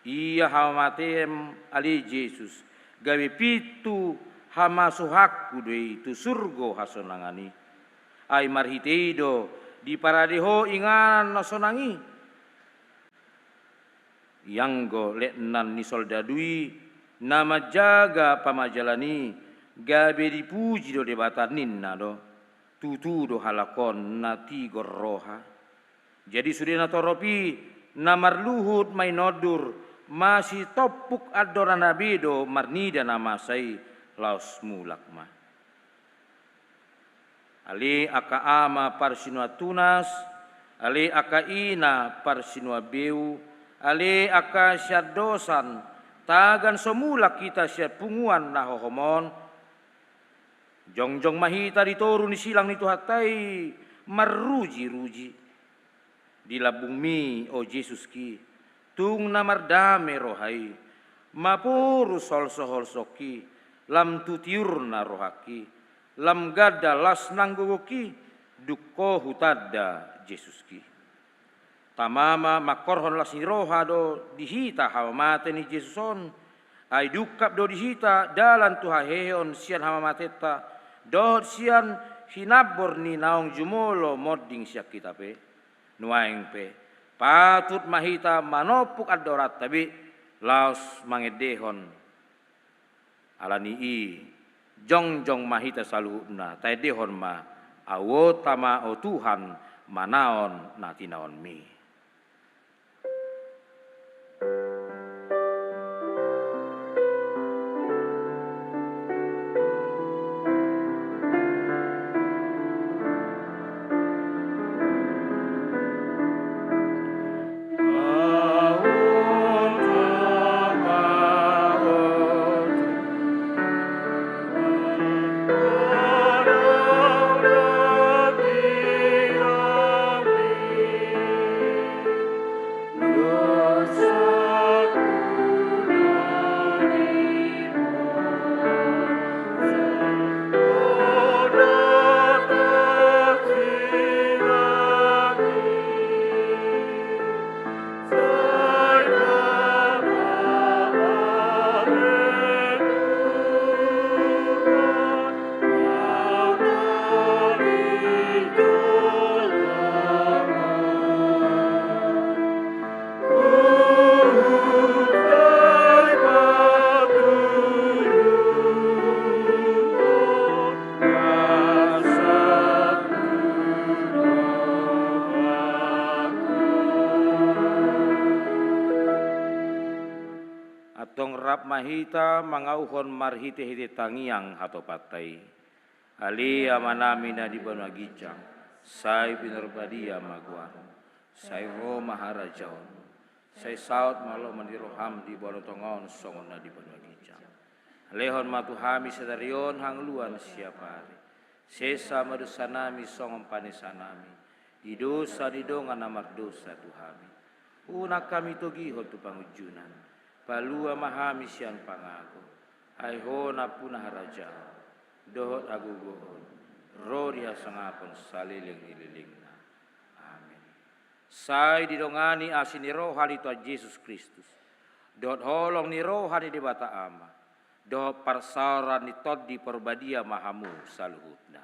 ia hamatem ali Yesus gabi pitu hamasuhaku dui tu surgo hasonangani, ai marhiteido di paradeho inganan nasonangi, yanggo leknan ni soldadui nama jaga pamajalani gabe dipuji do debatan ninna do tutu do halakon nati gorroha, jadi sudena toropi namar luhut mainodur masih topuk adoran nabido marnida nama sai laos mulakma, ali aka ama parsinua tunas, ali aka ina parsinua beu, ali aka syadosan tagan semula kita siat punguan nahohomon, jongjong mahita ditoru ni silang ni Tuhatai maruji-ruji di labung mi o Yesus ki tung namardame rohai mapuru solso-holsoki lam tutiurna rohaki lam gada las nanggogoki dukko hutadda Yesus ki tamama makorhon las ni roha do dihita hawamate ni Jesuson ai dukap do dihita dalan tuhaheon sian hamamateta dohot sian hinabor ni naong jumolo modding siak kita pe nuaeng pe patut mahita manopuk adorat tabi laos mangedehon alani i jongjong mahita saluhna tai dehon ma awo tama o Tuhan manaon natinaon mi. rap mahita mangauhon marhite-hite tangiang hato patai. Ali amanami na di banwa gijang, sai pinurbadia maguan, sai ro maharajaon, sai saut malo mandiroham di bolotongon songon na di banwa gijang. Lehon matuhami sedarion hangluan siapari, sesa madusanami songon panesanami, di dosa di dongan namar dosa tuhami. Una kami togiho tu pangujunan, palua mahami sian pangaku, aihona punah raja, dohot agu gohon, rodi hasangapon saliling nililingna. Amin. Sai didongani asini rohani Tuhan Yesus Kristus, dohot holong ni rohani di bata ama, dohot parsaran ni todi perbadia mahamu saluhutna.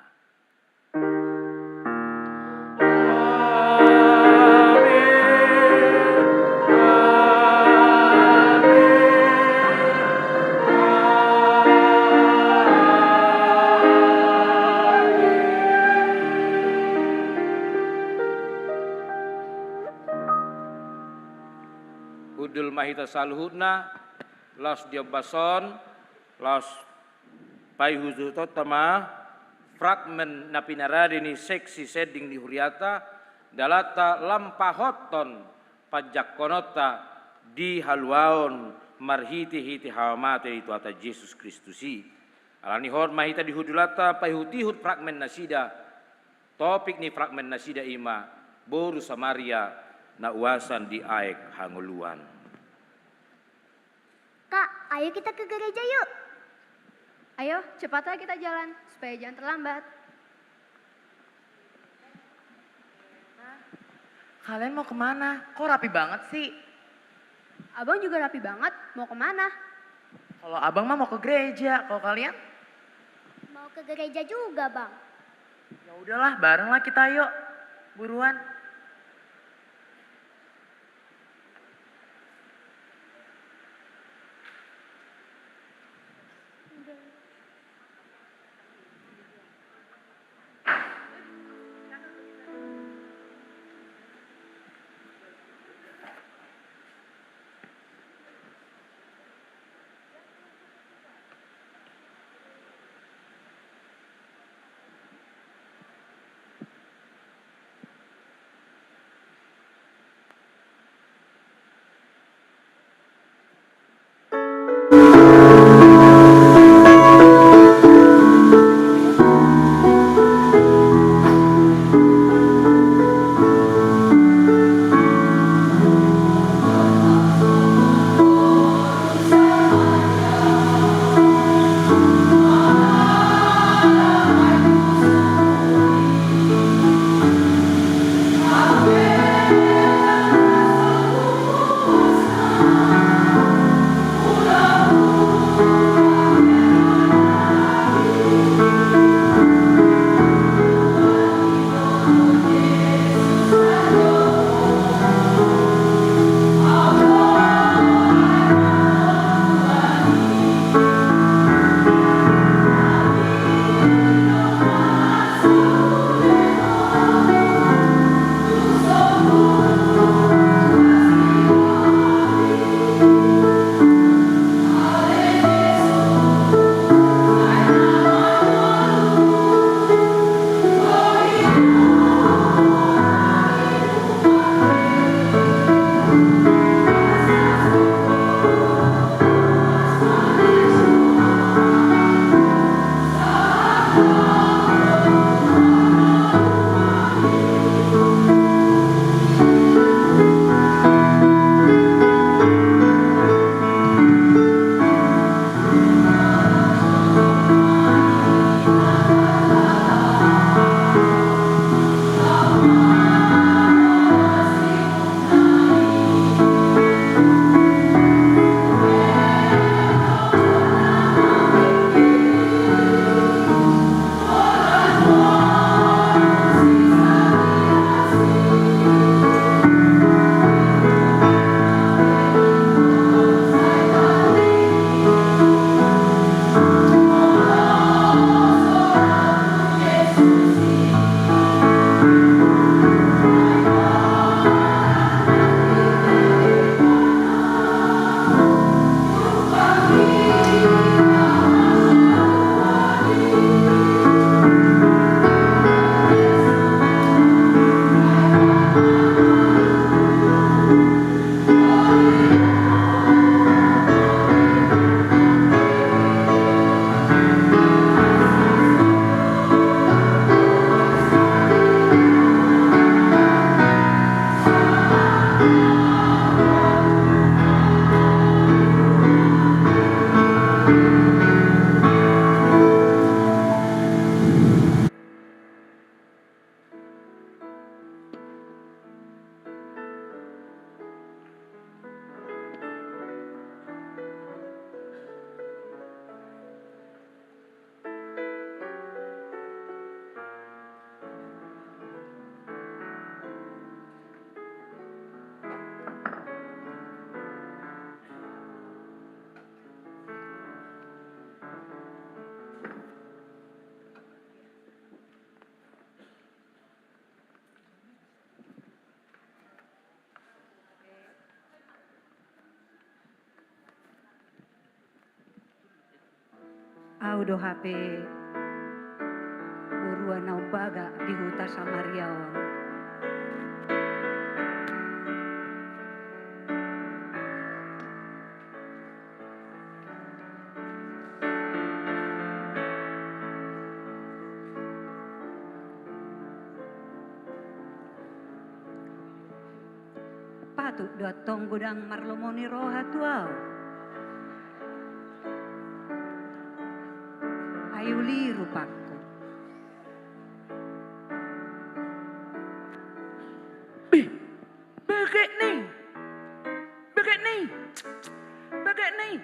Udul mahita saluhutna, los diobason, los paihuzu totama, fragmen napinaradini seksi seding di huriata, dalata lampahoton pajak konota di haluaon marhiti-hiti hawamate itu ata Yesus Kristusi. Alani hor mahita di hudulata paihutihut fragmen nasida, topik ni fragmen nasida ima, boru Samaria na uasan di aek hanguluan. Kak, ayo kita ke gereja yuk. Ayo, cepatlah kita jalan supaya jangan terlambat. Kalian mau kemana? Kok rapi banget sih? Abang juga rapi banget, mau kemana? Kalau abang mah mau ke gereja, kalau kalian? Mau ke gereja juga, Bang. Ya udahlah, bareng lah kita yuk. Buruan. Au do HP buruan nau baga di huta Samariaon. Patut datang gudang marlomoni roha tuau. Ayu liru pakku. Begit nih. Begit nih. Begit nih.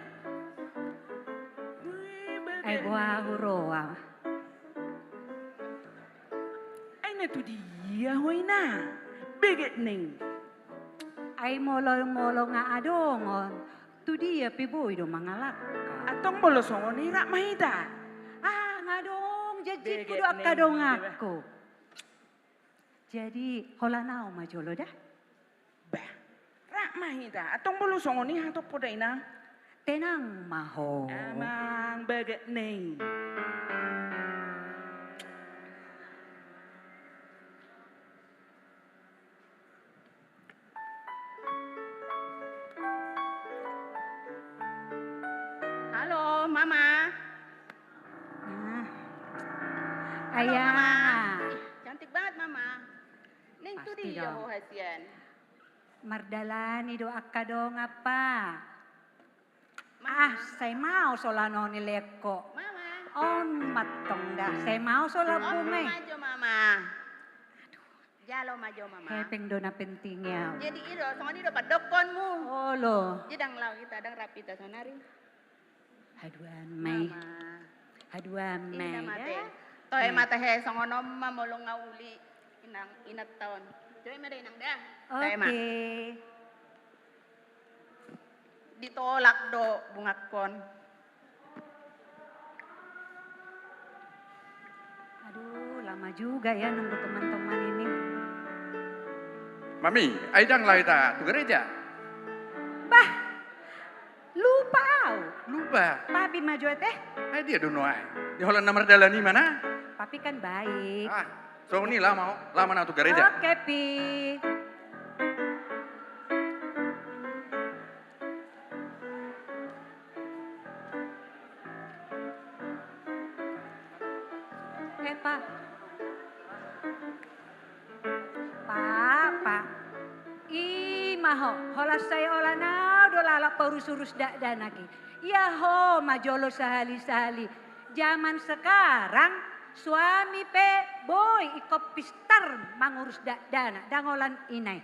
Ay buah roa. Ay na tu dia, hoy na. Begit nih. Ay molo nga adongon. Tu dia piboy do mangalak. Atong bolosongon ni rak mahita. Ah ngadong jajit Beget kudu akadong nih, aku. Jadi hola nao majolo dah. Bah, rak mahita. Atong bolosongon ni hatop poday na. Tenang maho. Amang begit nih. Halo, Mama. Nah. Halo, Ayah. Mama. Ih, cantik banget, Mama. Neng tuh Pasti dia dong. ho hasian. Mardalani do akadong apa? Mama. Saya mau solano ni leko. Mama. On matong dah. Saya mau sola Oh, bumay. maju, Mama. Jalo maju, Mama. Hepeng do na pentingnya. Jadi itu, songon itu padokonmu. Oh lo. Jedang lau kita dang rapi ta sonari. Haduan may. Mama. Haduan Ini may. na mate. Toy mata he songon oma molong ngauli inang inat taon. Joy mere inang dah. Toy ma. Oke. Ditolak do bungakon. Aduh lama juga ya nunggu teman-teman ini. Mami, aidang lah ita tu gereja. Bah. Lupa au. Lupa. Papi maju teh. Ai dia dono ai. Di holan nomor dalani mana? Papi kan baik. Ah, so ni lama na tu gereja. Oke pi. Pak. Pak. Ih, maho. Hola saya olah nau do lalak urus-urus dak lagi. Ya ho, majolo sehali-sehali. Zaman sekarang suami pe boy ikop pistar mangurus dak dana dangolan inai.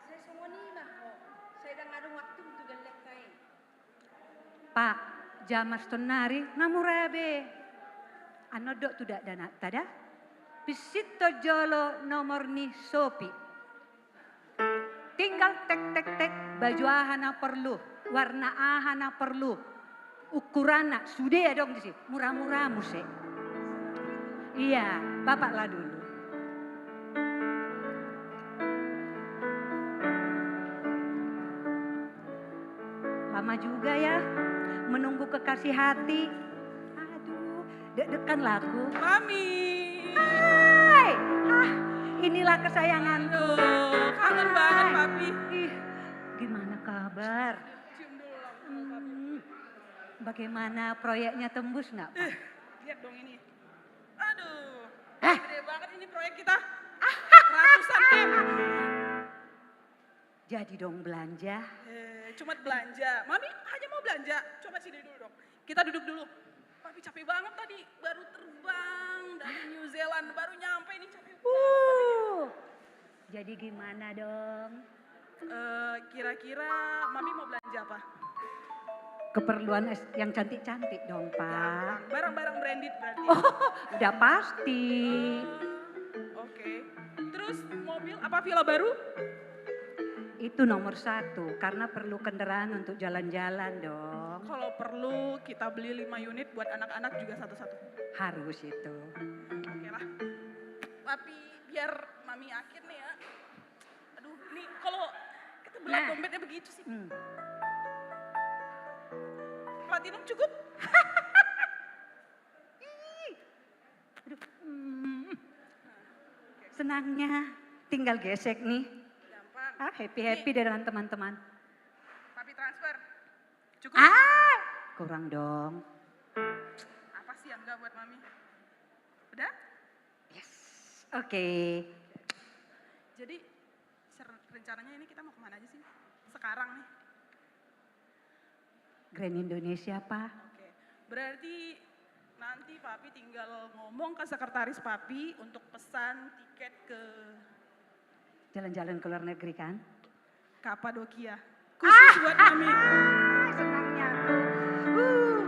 Saya semua ni maho. Saya dah ngadu waktu untuk gelek kain. Pak, zaman stonari ngamurabe. Ano dok tu dak dana tada? Pisito jolo nomor ni sopi. Tinggal tek baju ahana perlu, warna ahana perlu, ukurana sudah ya dong di sini, murah-murah musik. Iya, bapak lah dulu. Lama juga ya menunggu kekasih hati. Aduh, deg-degan lagu. Mami. Hai, inilah kesayanganku. Kangen banget, Papi. Ih, gimana kabar? Cium dulu lah. Bagaimana proyeknya tembus nggak, Pak? Lihat dong ini. Aduh. Hah? Gede banget ini proyek kita. Ratusan M. Jadi dong belanja. Cuma belanja. Mami hanya mau belanja. Coba sini dulu dong. Kita duduk dulu. Papi capek banget tadi. Baru terbang dari New Zealand. Baru nyampe ini capek banget. Jadi gimana dong? Kira-kira Mami mau belanja apa? Keperluan yang cantik-cantik dong, Pak. Barang-barang branded berarti. Oh, udah pasti. Oke. Terus mobil apa villa baru? Itu nomor 1, karena perlu kendaraan untuk jalan-jalan dong. Kalau perlu kita beli 5 unit buat anak-anak juga satu-satu. Harus itu. Oke lah. Tapi biar Mami yakin nih ya. Aduh, ini kalau kita belah dompetnya begitu sih. Platinum cukup? Senangnya tinggal gesek nih. Gampang. Happy dengan teman-teman. Papi transfer. Cukup? Kurang dong. Apa sih yang enggak buat Mami? Udah? Oke. Jadi rencananya ini kita mau kemana aja sih? Sekarang nih. Grand Indonesia, Pak. Oke. Berarti nanti Papi tinggal ngomong ke sekretaris Papi untuk pesan tiket ke Jalan-jalan ke luar negeri kan? Kapadokia. Khusus buat Mami. Senangnya tuh.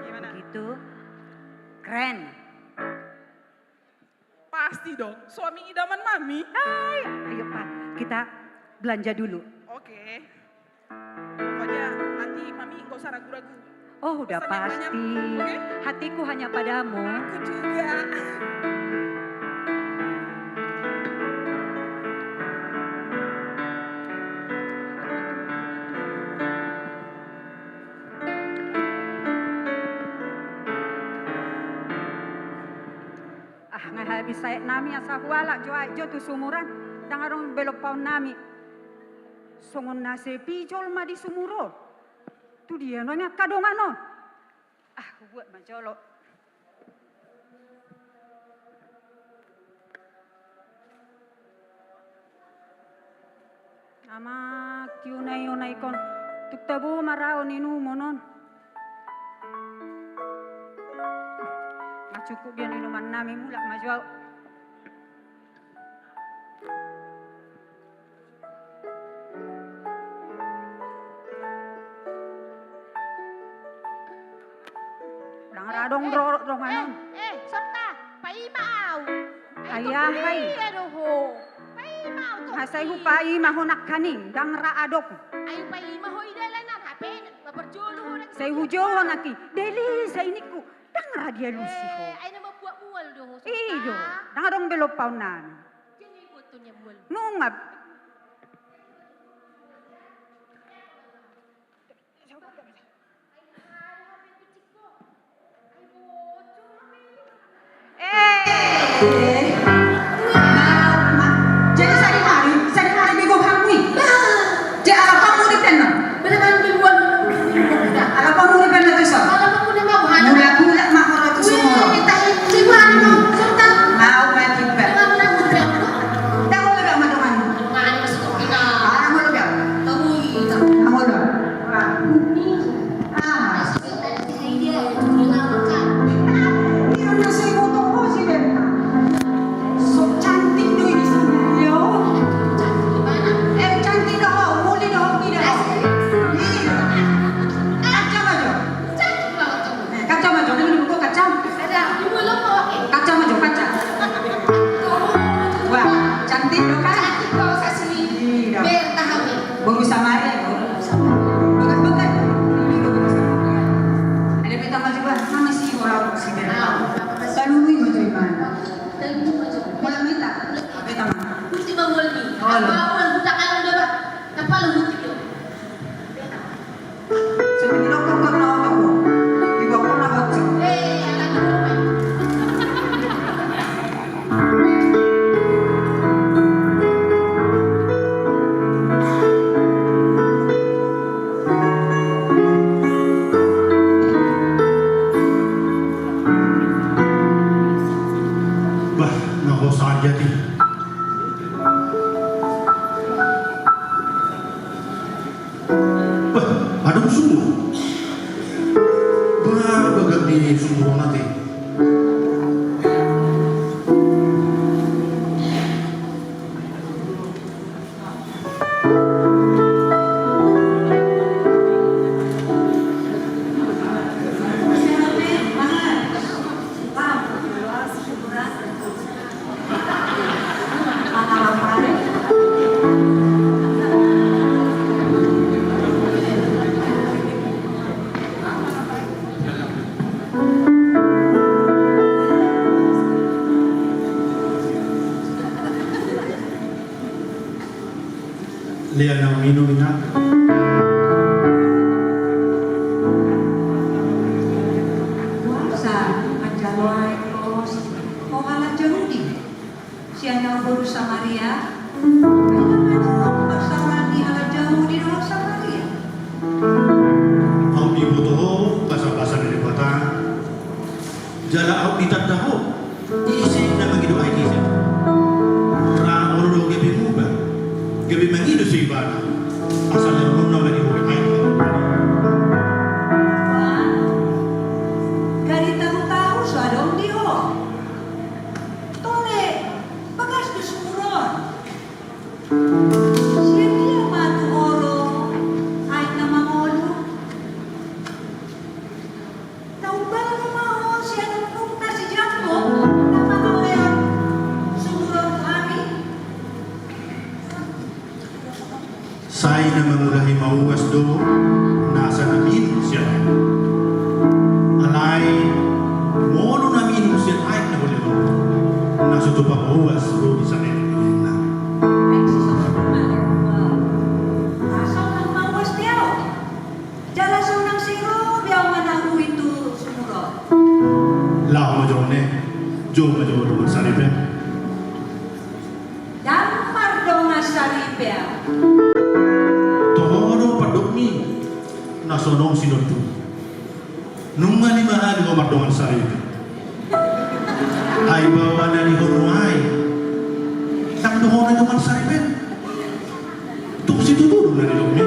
Gimana? Gitu. Keren. Pasti dong, suami idaman Mami. Ayo Pak, kita belanja dulu. Oke. Pokoknya nanti Mami gak usah ragu-ragu. Oh udah Pesan yang pasti. banyak, oke? Hatiku hanya padamu. Aku juga. Nga habis saya nami asa wala jo tu sumuran. Dangarong belok paun nami. Songon nase pijol ma di sumuro. Tu dia nonya kadongan no. Buat majolo. Amak yunay kon. Tuktabo marao ninu monon. Cukup biar minuman nami mulak majual. Rangadong dong anon. Sorta, paimao. Ayah hai. Aduh ho. Paimao to. Hasay hupai mahonak kaning dang raadok. Ay paimao idalanan hapen. Baperjolo ho. Say hujo naki. Deli sa iniku. Dang radia lusi ho. Ay na mabuak mual do. Iyo. Dangadong belop paun nami. Yan yung buto niya mual. Nungab. Jadi sari hari bigo hakmi. Jadi ala kamu di penna. Benar-benar bibuan. Ala kamu di penna tu so. Kalau kamu na mau hana. Mula mahoro tu semua. Kita sibuan mo. Sorta. Mau mati pe. Kamu na mo pe. Dah mo lebih maduman. Ngani masuk ke kita. Mo lebih. Tahu itu. Mo lebih. Ini nasi motor ko si Benta. So cantik tu ini sebenarnya. Cantik dah. Muli dah tidak. Kacang aja. Kacang aja. Ini buku kacang. Kacang aja kacang. Wah, cantik dong kan? Iya. Bagus sama ya. Bagus banget. Ini bagus. Ada peta maju bah. Mana sih orang si Benta? Salului maju iman. Malam minta. Peta mana? Sebenarnya dokter karena aku. Ibu aku nak baca. Bah, nggak saja ti. Bah, ada sumur. Bah, bagat di sumur nanti. Lihat yang minum ingat. Puasa, anjalwai, kos, kau halat jerudi. siapa guru Samaria? Kailangan pasaran ni ala jauh di luar Samaria. Au ibu toho pasal-pasal dari kota. Jala au ditadaho. Isi na magido ay kisa. Ra oro gabi muba. Gabi mangido si ibana. Asal yang na magido ay. Gari tahu so adong dio. Tole bagas kesuron. Siya matu oro ay namangolo. Tahu ba naman siya nung si Jambo na makalayan sumuron kami. Say na mangulahi mauwas do nasa namin siya. Alay mono namin siya ay na boleh do. Nasa to pa mauwas do di sana na. Asal nang mawas dia. Jala sunang siro dia manahu itu sumuron. Lao mo jone. Jo mo jo do saripe. Dampar dong nasaripea. Toho padokmi nasonong sinotu. Nunga ni mahal ko mardongan saripe. Ay bawa na ni Honoay. Takdohon na naman saripe. Tuk si tuturo na ni Lomnya.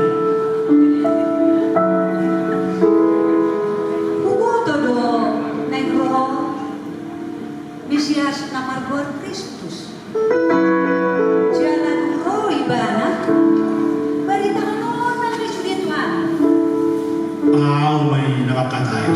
Bugoto do negro Mesias namar buat Kristus. Jalan roh ibana. Barita kanon na ni Tuhan. Aw may nakakatay.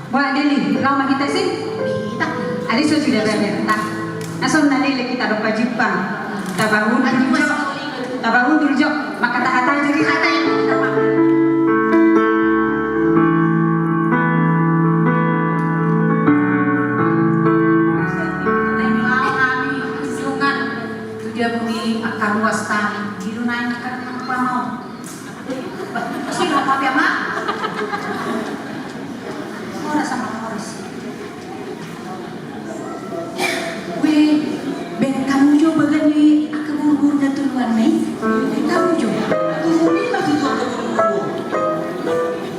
Wah, Deli, lama kita sih? Aliso sudah banyak. Nah, asal nanti kita dapat Jepang. Tabahun dulu, maka tak kata jadi kata yang dia bumi akar luas tali, biru naik karena apa mau? Pasti nggak apa-apa ya mak? Orang sama orang sih. Weh, ben kamu coba gani aku buru-buru dan tuluan nih. Kamu coba. Tunggu ni lah tuh buru-buru.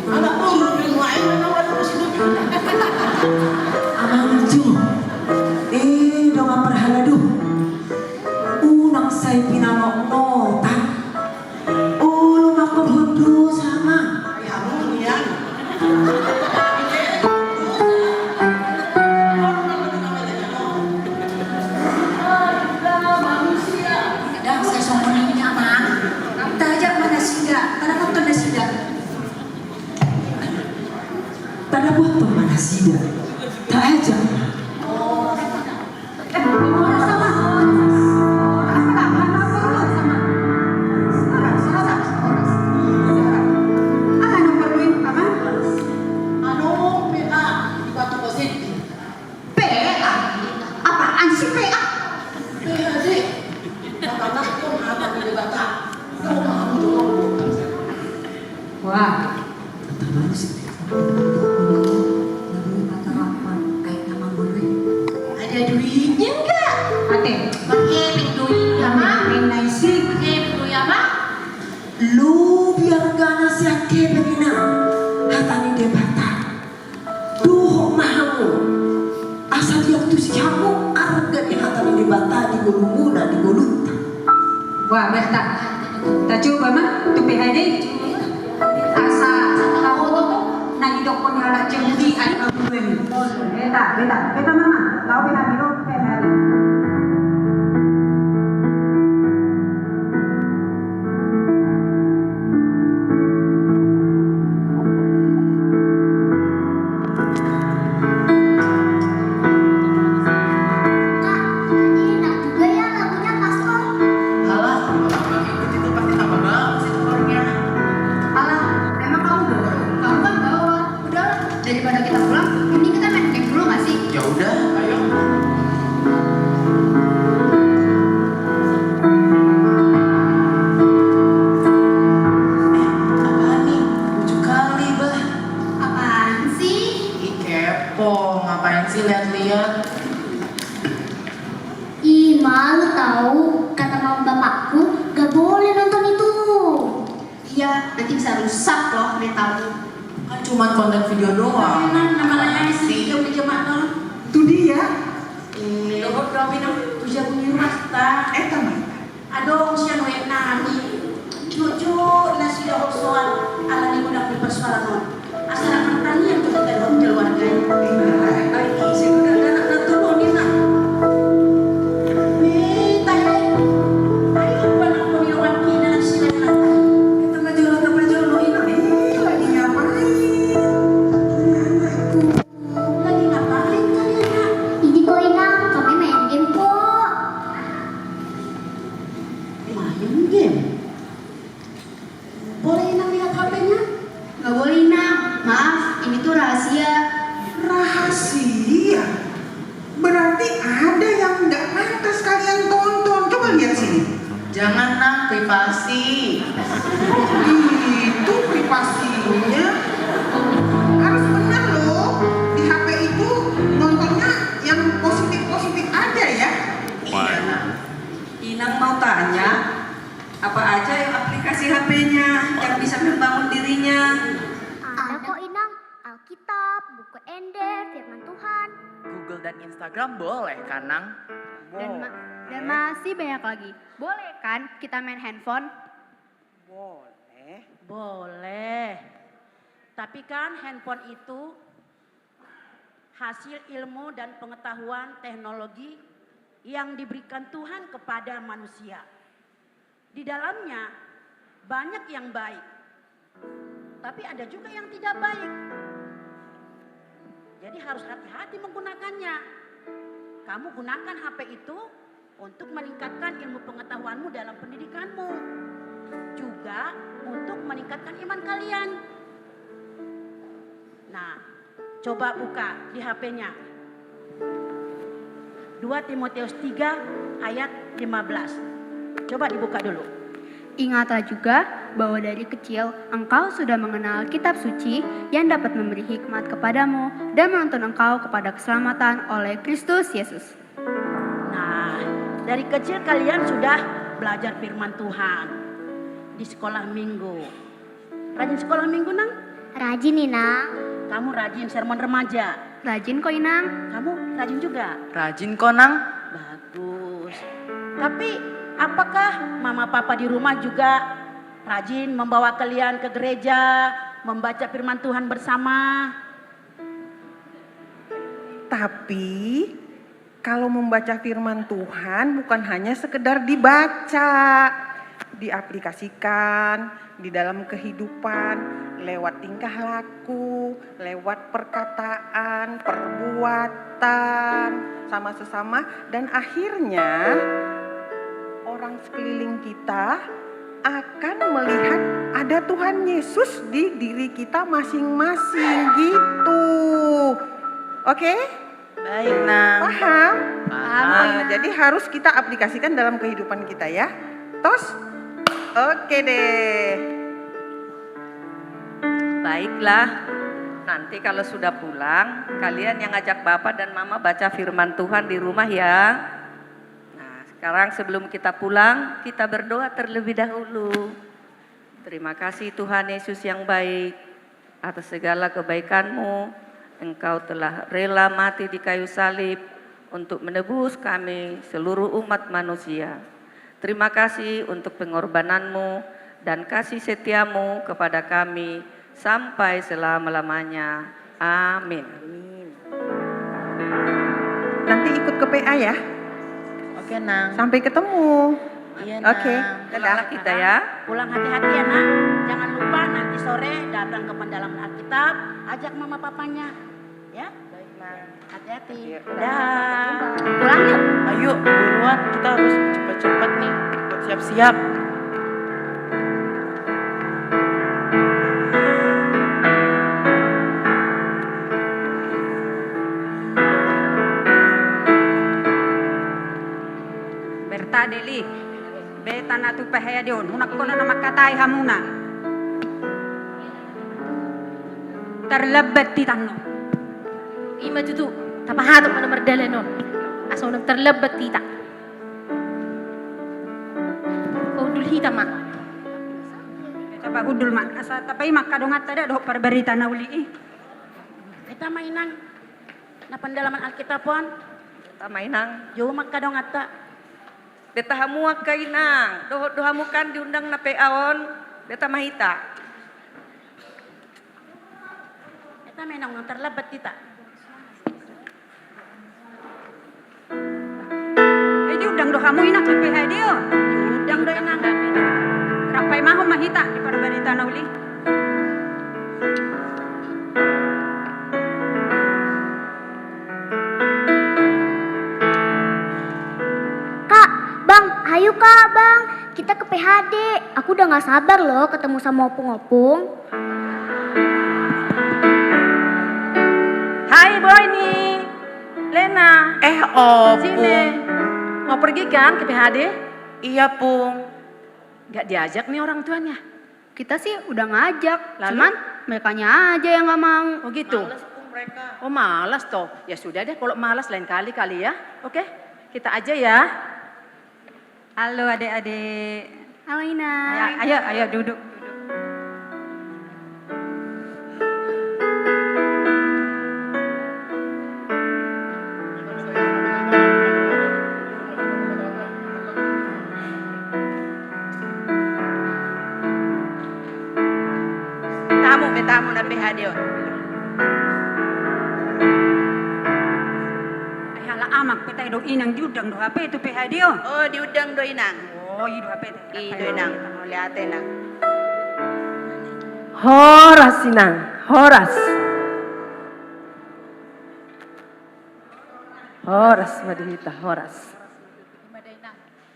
Anak buru di luar ini orang masih lucu. Anak lucu. Dong apa haladu? Unang say pinanok-nota. Ulo makurhudo sama. Ayaw mo yan. foto mana sida. Tak aja. Wah, Ada duitnya enggak? ate. Pakai duitnya mah. Menai sih. Pakai duitnya mah. Lu biar gana siake begina. Hatani debata. Duh mahamu. Asal dia tuh siamu arga di hatani debata di golumuna di golunta. Wah, berta. Tak coba mah tu PHD. Asa tahu tu nagi dokon halak cemudi ai kamu ni. Beta mama. Kau beta bilang PHD. Kak, ini enak juga ya lagunya Pastor. Alah, kalau ikut itu pasti tambah bagus itu orangnya. Alah, emang kamu bawa? Kamu kan bawa. Udah, daripada kita pulang, ini kita main game dulu nggak sih? Ya udah, ayo. Apaan nih? Lucu kali, bah. Apaan sih? Ih, kepo. Ngapain sih lihat-lihat? Ih, malu tahu. Kata mama bapakku, gak boleh nonton itu. Iya, nanti bisa rusak loh mentalmu. Kan cuma konten video doang. Namanya sih. yang dijemaah dong. Tu dia. Dohot kami nang tuja bunyi rasta. Taman. Aduh, siya noyak nani. Jojo, nasi dohot soal. Ala ni mudah persoalan non. Asal akan tani yang kita dalam keluarga. Ay, isi udah anak naturunin na. Tayo. Ayo, panang puniwan kina ng sila na. Tempat jolo ini. Lagi ngapain? Lagi ngapain kalian nak? Ini kok Inang, kami main game kok. Main game. Boleh nang lihat HP-nya? Nggak boleh, Nak. Maaf, ini tuh rahasia. Rahasia. Berarti ada yang nggak pantas kalian tonton. Coba lihat sini. Jangan nang privasi. Itu privasinya. Harus benar loh. Di HP itu nontonnya yang positif-positif aja ya. Iya nak. Inang mau tanya, apa aja yang aplikasi HP-nya yang bisa membangun dirinya? Ada kok Inang, Alkitab, buku Ender, firman Tuhan. Google dan Instagram boleh kan, Nang? Dan masih banyak lagi. Boleh kan kita main handphone? Boleh. Boleh. Tapi kan handphone itu hasil ilmu dan pengetahuan teknologi yang diberikan Tuhan kepada manusia. Di dalamnya banyak yang baik, tapi ada juga yang tidak baik. Jadi harus hati-hati menggunakannya. Kamu gunakan HP itu untuk meningkatkan ilmu pengetahuanmu dalam pendidikanmu. Juga untuk meningkatkan iman kalian. Nah, coba buka di HP-nya. 2 Timotius 3 ayat 15. Coba dibuka dulu. Ingatlah juga bahwa dari kecil engkau sudah mengenal kitab suci yang dapat memberi hikmat kepadamu dan menuntun engkau kepada keselamatan oleh Kristus Yesus. Nah, dari kecil kalian sudah belajar firman Tuhan di sekolah minggu. Rajin sekolah minggu, Nang? Rajin Inang. Kamu rajin sermon remaja. Rajin kok Inang. Kamu rajin juga. Rajin kok, Nang? Bagus. Tapi apakah mama papa di rumah juga rajin membawa kalian ke gereja, membaca firman Tuhan bersama? Tapi kalau membaca firman Tuhan bukan hanya sekedar dibaca. diaplikasikan di dalam kehidupan lewat tingkah laku, lewat perkataan, perbuatan sama sesama, dan akhirnya orang sekeliling kita akan melihat ada Tuhan Yesus di diri kita masing-masing gitu. Oke? Baik, Nang. Paham? Paham. Nah, jadi harus kita aplikasikan dalam kehidupan kita ya. Tos? Oke deh. Baiklah, nanti kalau sudah pulang, kalian yang ngajak Bapak dan Mama baca firman Tuhan di rumah ya. Nah, sekarang sebelum kita pulang, kita berdoa terlebih dahulu. Terima kasih Tuhan Yesus yang baik, atas segala kebaikan-Mu. Engkau telah rela mati di kayu salib untuk menebus kami seluruh umat manusia. Terima kasih untuk pengorbanan-Mu dan kasih setia-Mu kepada kami sampai selama-lamanya. Amin. Nanti ikut ke PA ya. Oke, Nang. Sampai ketemu. Iya, Oke, Nang. dadah. Kita ya. Pulang hati-hati ya nak. Jangan lupa nanti sore datang ke pendalaman Alkitab, ajak mama papanya. Ya? Baik, Nang. Hati-hati. Dah. Pulang yuk. Ayo, buruan. Kita harus cepat-cepat nih buat siap-siap. Bertadeli. Beta na tu pahaya dion. Hunak ko na makatay hamuna. Terlebat di tanno. Ima tutu, tapahato mana merdelenon. Aso nang terlebat tita. Kudul hita mak. Beta bagudul mak. Asa tapay makadongat tada doh perberita na uli. Kita mainang. Na pendalaman Alkitab pon. Kita mainang. Yo makadongat ta. Beta hamuak kainang. Dohamu kan diundang na peaon. Beta mahita. Kita mainang nang terlebat kita. Udang doh kamu inak sampai hadio. Udang doh inak. Rapai maho mahita di perberita na uli. Kak, Bang, ayo Kak, Bang. Kita ke PHD. Aku udah gak sabar loh ketemu sama opung-opung. Hai boy nih. Lena. Opung. Sini. Mau pergi kan ke PHD? Iya, Pung. Gak diajak nih orang tuanya. Kita sih udah ngajak, Lalu? cuman merekanya aja yang nggak mau. Oh gitu? Males, Pung, mereka. Oh malas toh. Ya sudah deh kalau malas lain kali ya. Oke, kita aja ya. Halo adik-adik. Halo Ina. Ayo duduk. Tamu na PHD. Ay hala amak petay do inang diudang do apa itu PHD. Oh, diudang do inang. Oh, ido apa itu? Do inang. Lihat inang. Horas inang, horas. Horas madihita, horas.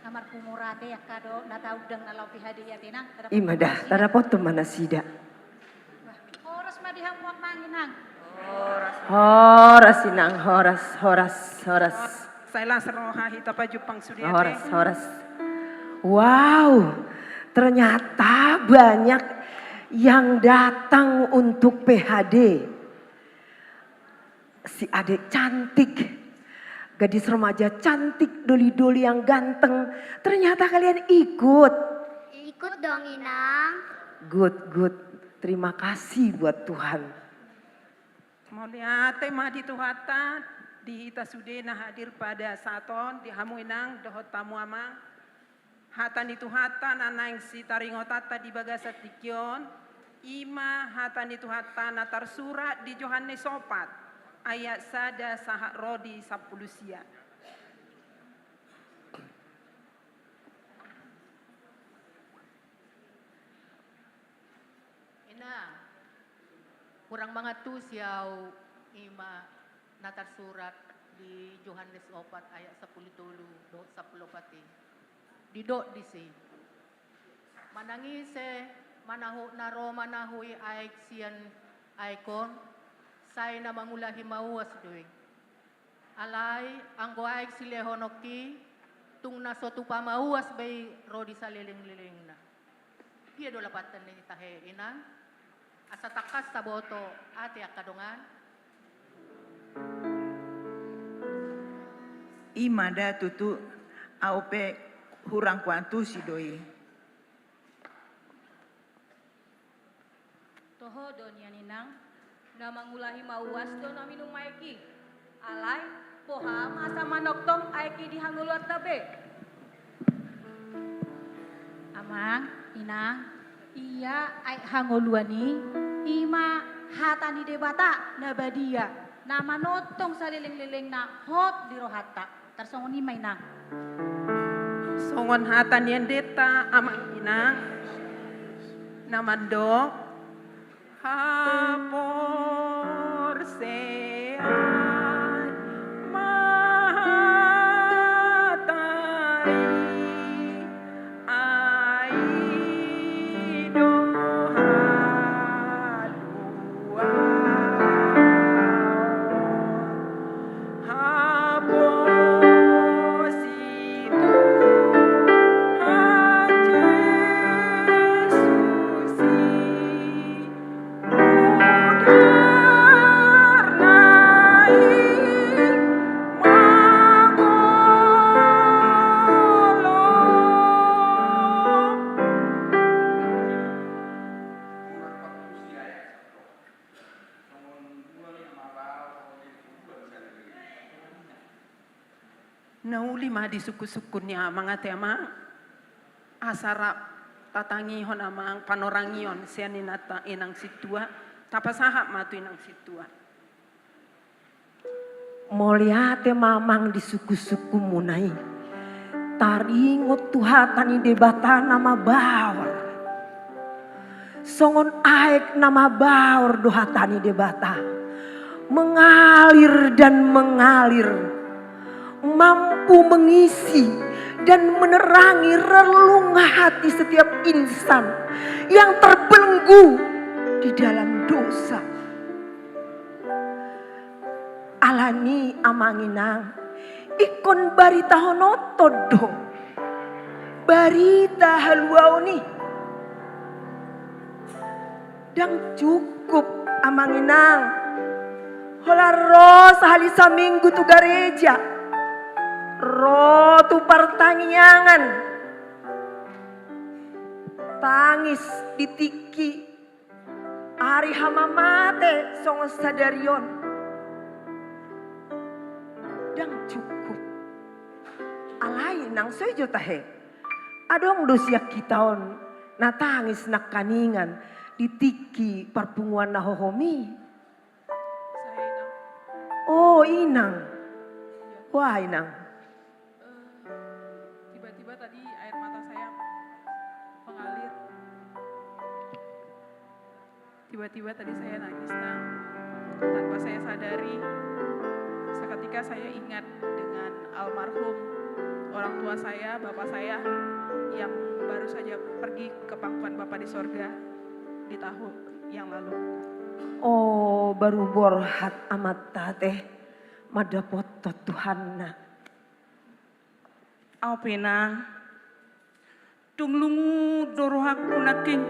Kamar kumurade ya kado nata udang nalau PHD ya tinang. Imadah, tada foto mana sida. Horas madihang muak manginang. Horas inang, horas. Saya langsung hita pajupang sudiate. Horas. Wow, ternyata banyak yang datang untuk PHD. Si adik cantik, gadis remaja cantik, doli-doli yang ganteng. Ternyata kalian ikut. Ikut dong Inang. Good. Terima kasih buat Tuhan. Mau lihat tema di Tuhata di ita sudena hadir pada saton di hamuinang dohot tamu amang hatan di Tuhata nanaing si taringotata di bagasa tikion ima hatan di Tuhata natar surat di Yohanes 4 ayat sada sahak rodi 10. kurang mga tu siyaw ima natar surat di Yohanes 4 ayat 10 do 10 pati. Didok di si. Manangise manahu naro manahui ay siyan aikon say na mangulahi mauwas doy. Alay ang goaik silehonoki tung nasotu pamauwas bay rodi sa liling-liling na. Dia do lapatan ni tahe inang asa takas sa boto ate akadungan. Imada tutu aupe hurang kuantu si doi. Toho donya ninang na mangulahi mauwas do na minum maiki. Alay poha masa manoktong aiki dihanguluat tabe. Amang, inang, iya ay hanguluani ima hatani debata na badia na manotong sa liling-liling na hot di rohata. Tarsongon ni may nang. Songon hatan yan deta amang inang namando hapor sean mahatai ai nauli mah di suku-sukunya mga tema asara tatangi hon amang panorangion sianin nata inang situa tapasahap matu inang situa. Moliate mamang di suku-suku munai taringot tuhatani debata nama bawar songon aek nama bawar dohatani debata mengalir dan mengalir mampu mengisi dan menerangi relung hati setiap insan yang terbelenggu di dalam dosa. Alani amanginang ikon barita honotodo barita haluauni dan cukup amanginang hola halisa minggu tu gereja rotu pertanyaan tangis ditiki hari hamamate songo sadarion dan cukup alai nang sojo tahe adong dosia kitaon na tangis nak kaningan ditiki perpunguan nahohomi oh inang wah inang tiba-tiba tadi air mata saya mengalir. Tiba-tiba tadi saya nangis tanpa saya sadari. Seketika saya ingat dengan almarhum orang tua saya, bapak saya yang baru saja pergi ke pangkuan Bapa di sorga di tahun yang lalu. Oh baru borhat amat tateh madapot Tuhanna. Au pinang tunglungu dorohaku naking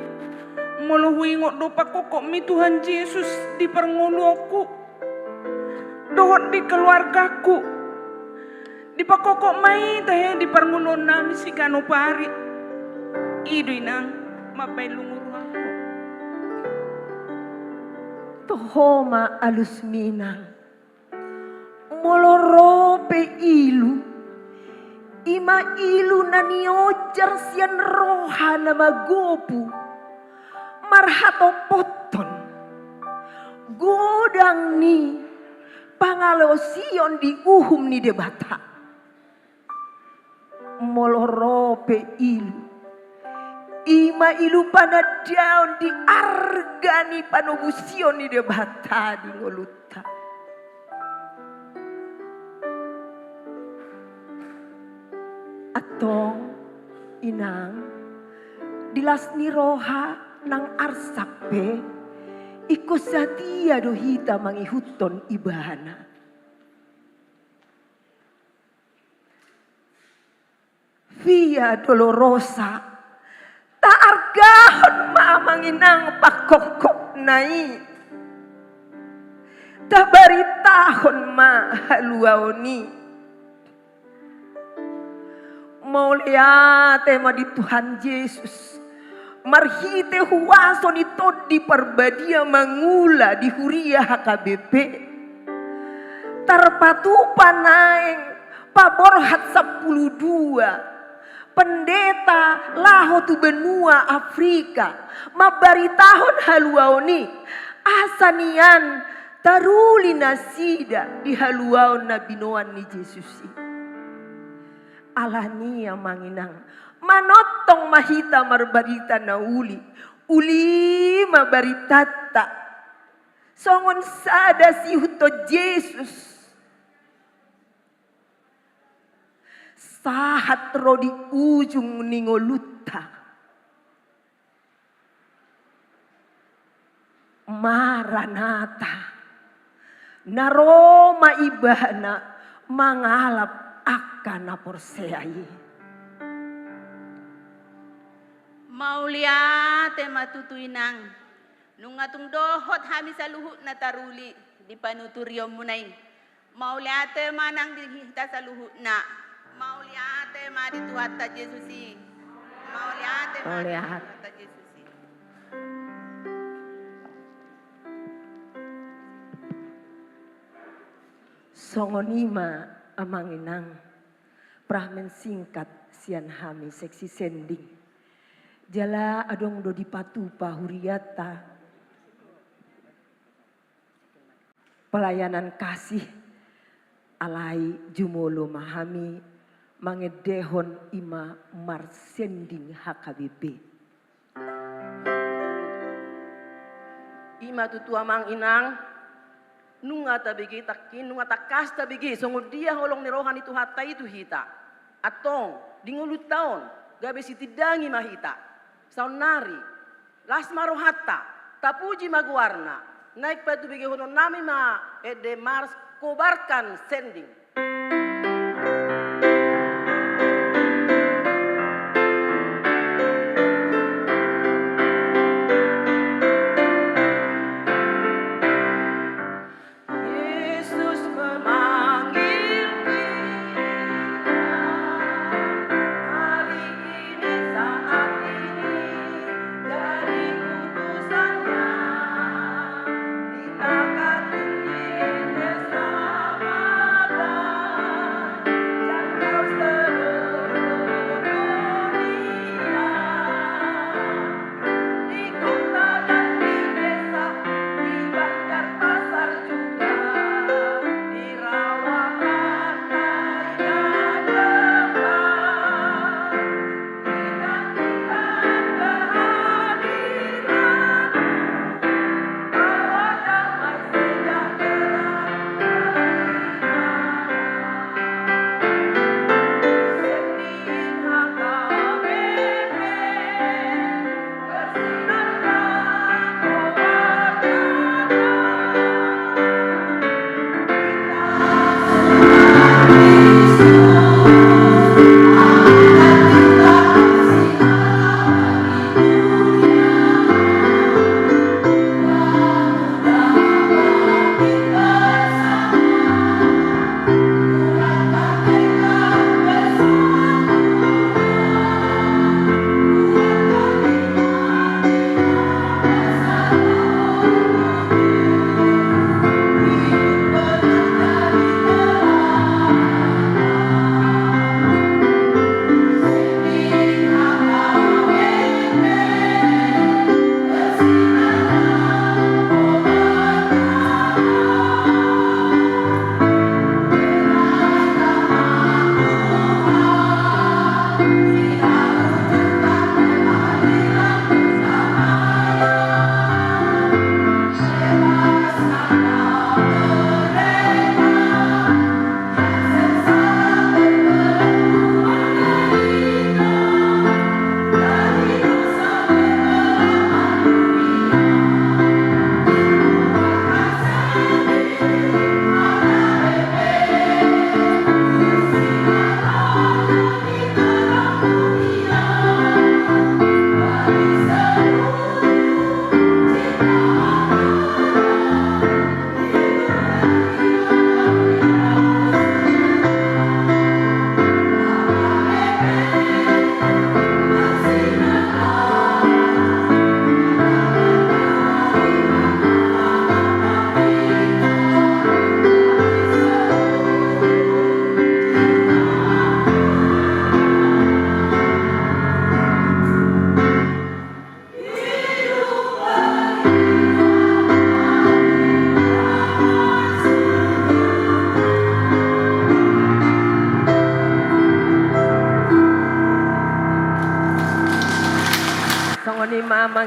moluhui ngot dopa kokok mi Tuhan Yesus di pernguluku dohot di keluargaku di pakokok mai teh di perngulon nami si kano pari idui nang mapai lunguruhaku tohoma alus minang molorope ilu ima ilu naniojar sian roha nama gopu marhato poton godang ni pangalosion di uhum ni debata molorope ilu Ima ilu pada daun di argani panobusion di debata di ngoluta. Atong inang dilasni roha nang arsakpe iko satia dohita mangihuton ibana. Via dolorosa ta argahon maamanginang pakokok nai ta baritahon ma haluaoni mauliate ma di Tuhan Yesus marhite huwaso ni todi parbadia mangula di huria HKBP tarpatupa naeng paborhat 12 pendeta laho tu benua Afrika mabaritahon haluaoni asanian taruli nasida di haluaon na binoan ni Jesusi alania manginang manotong mahita marbarita na uli mabaritata songon sada si huto Jesus sahat ro di ujung ningoluta Maranata naroma ibana mangalap akan naporseai Mauliate matutuinang nungatung dohot hami saluhut na taruli di panuturyo munay Mauliate manang dihita saluhut na Mauliate ma di Tuhata Jesusi. Mauliate ma di Tuhata Jesusi. Songonima amanginang pramen singkat sian hami seksi sending. Jala adong do dipatupa huriata. Pelayanan kasih alai jumolo mahami mangedehon ima marsending HKBP. Ima tutua mang inang nunga tabigi takin nunga takas tabigi songo dia holong nerohan itu hatta itu hita atong dingulut taon gabe sitidangi mahita saunari lasmaro hatta tapuji maguarna naik patu bigi hono nami ma ede mars kobarkan sending. Bye.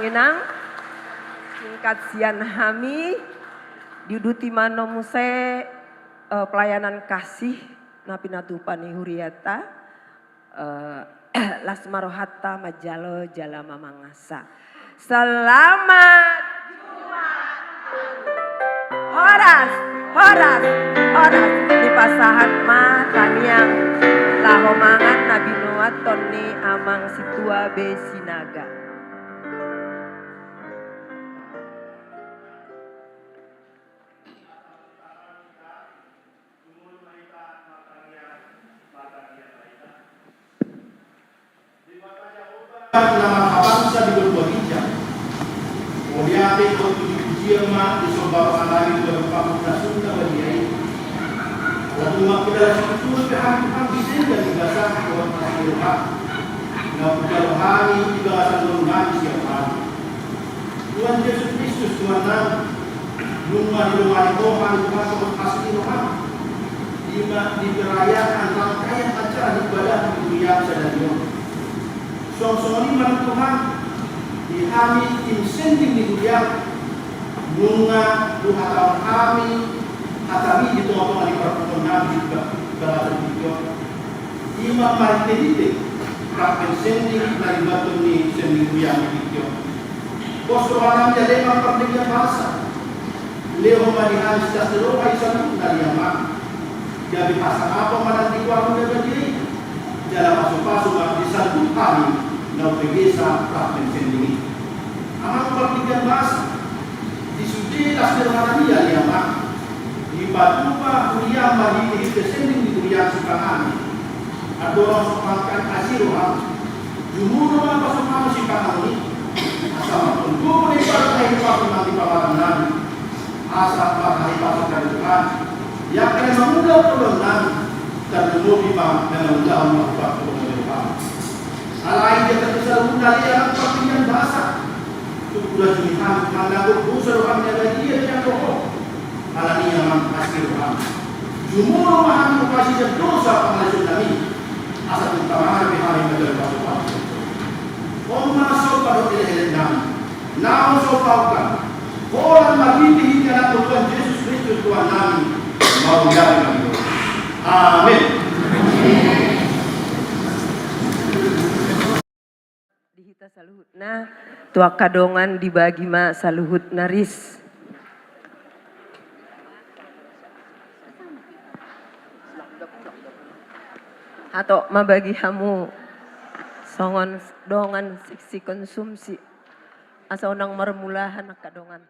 inang singkat sian hami diuduti mano muse pelayanan kasih napi natupani huriata lasmarohata majalo jalama mangasa. Selamat Horas di pasahan ma taniang lahomangan Nabi Noah toni amang situa besinaga. Nama bangsa di berbuat hijab. Kemudian itu diujiama di sobat lagi beberapa sunda bagian. Lalu kita itu berhampiran di sini dari bahasa Tuhan Tuhan. Nah, rohani di bahasa Tuhan siapa? Tuhan Yesus Kristus Tuhan rumah di rumah Tuhan Tuhan asli Tuhan. Di perayaan rangkaian acara ibadah di dunia sedang Soal-soal iman Tuhan dihami insentif di dunia bunga Tuhan tahun kami di tengah-tengah di pertemuan di bahasa video imam mari medite prapen senting dari batu ni senting yang video bos orang jadi imam perdikan bahasa leo malihan sisa seluruh aisyah dari yamak jadi pasang apa mana di kuat menjaga diri dalam masuk-masuk di satu kali na pegesa prapen senting amat perdikan bahasa di sudi asal dia yamak di batupa kuliah bagi kesending di kuliah sekarang ada orang sepangkan asiruham jumur apa semua sekarang ini asal untuk menikah kehidupan nanti pawaran asal pakai pasukan Tuhan yang akan mengundang perlindungan terjemur di bawah dengan undang melakukan Tuhan alain dia terbesar undang yang perpindahan bahasa sudah junihan menanggung usaha orang yang dia yang pokok alani yang asli Tuhan. Jumur memahami upasi dan dosa pengajuan kami. Asal utama hari menjadi Tuhan. Om masuk pada diri kami. Namun sopaukan. Orang mati hingga Tuhan Yesus Kristus Tuhan kami. Mau jadi kami. Amin. Dihita saluhutna tua kadongan dibagi ma saluhut naris. Atau mabagi hamu songon dongan seksi konsumsi asa unang marmulahan kadongan.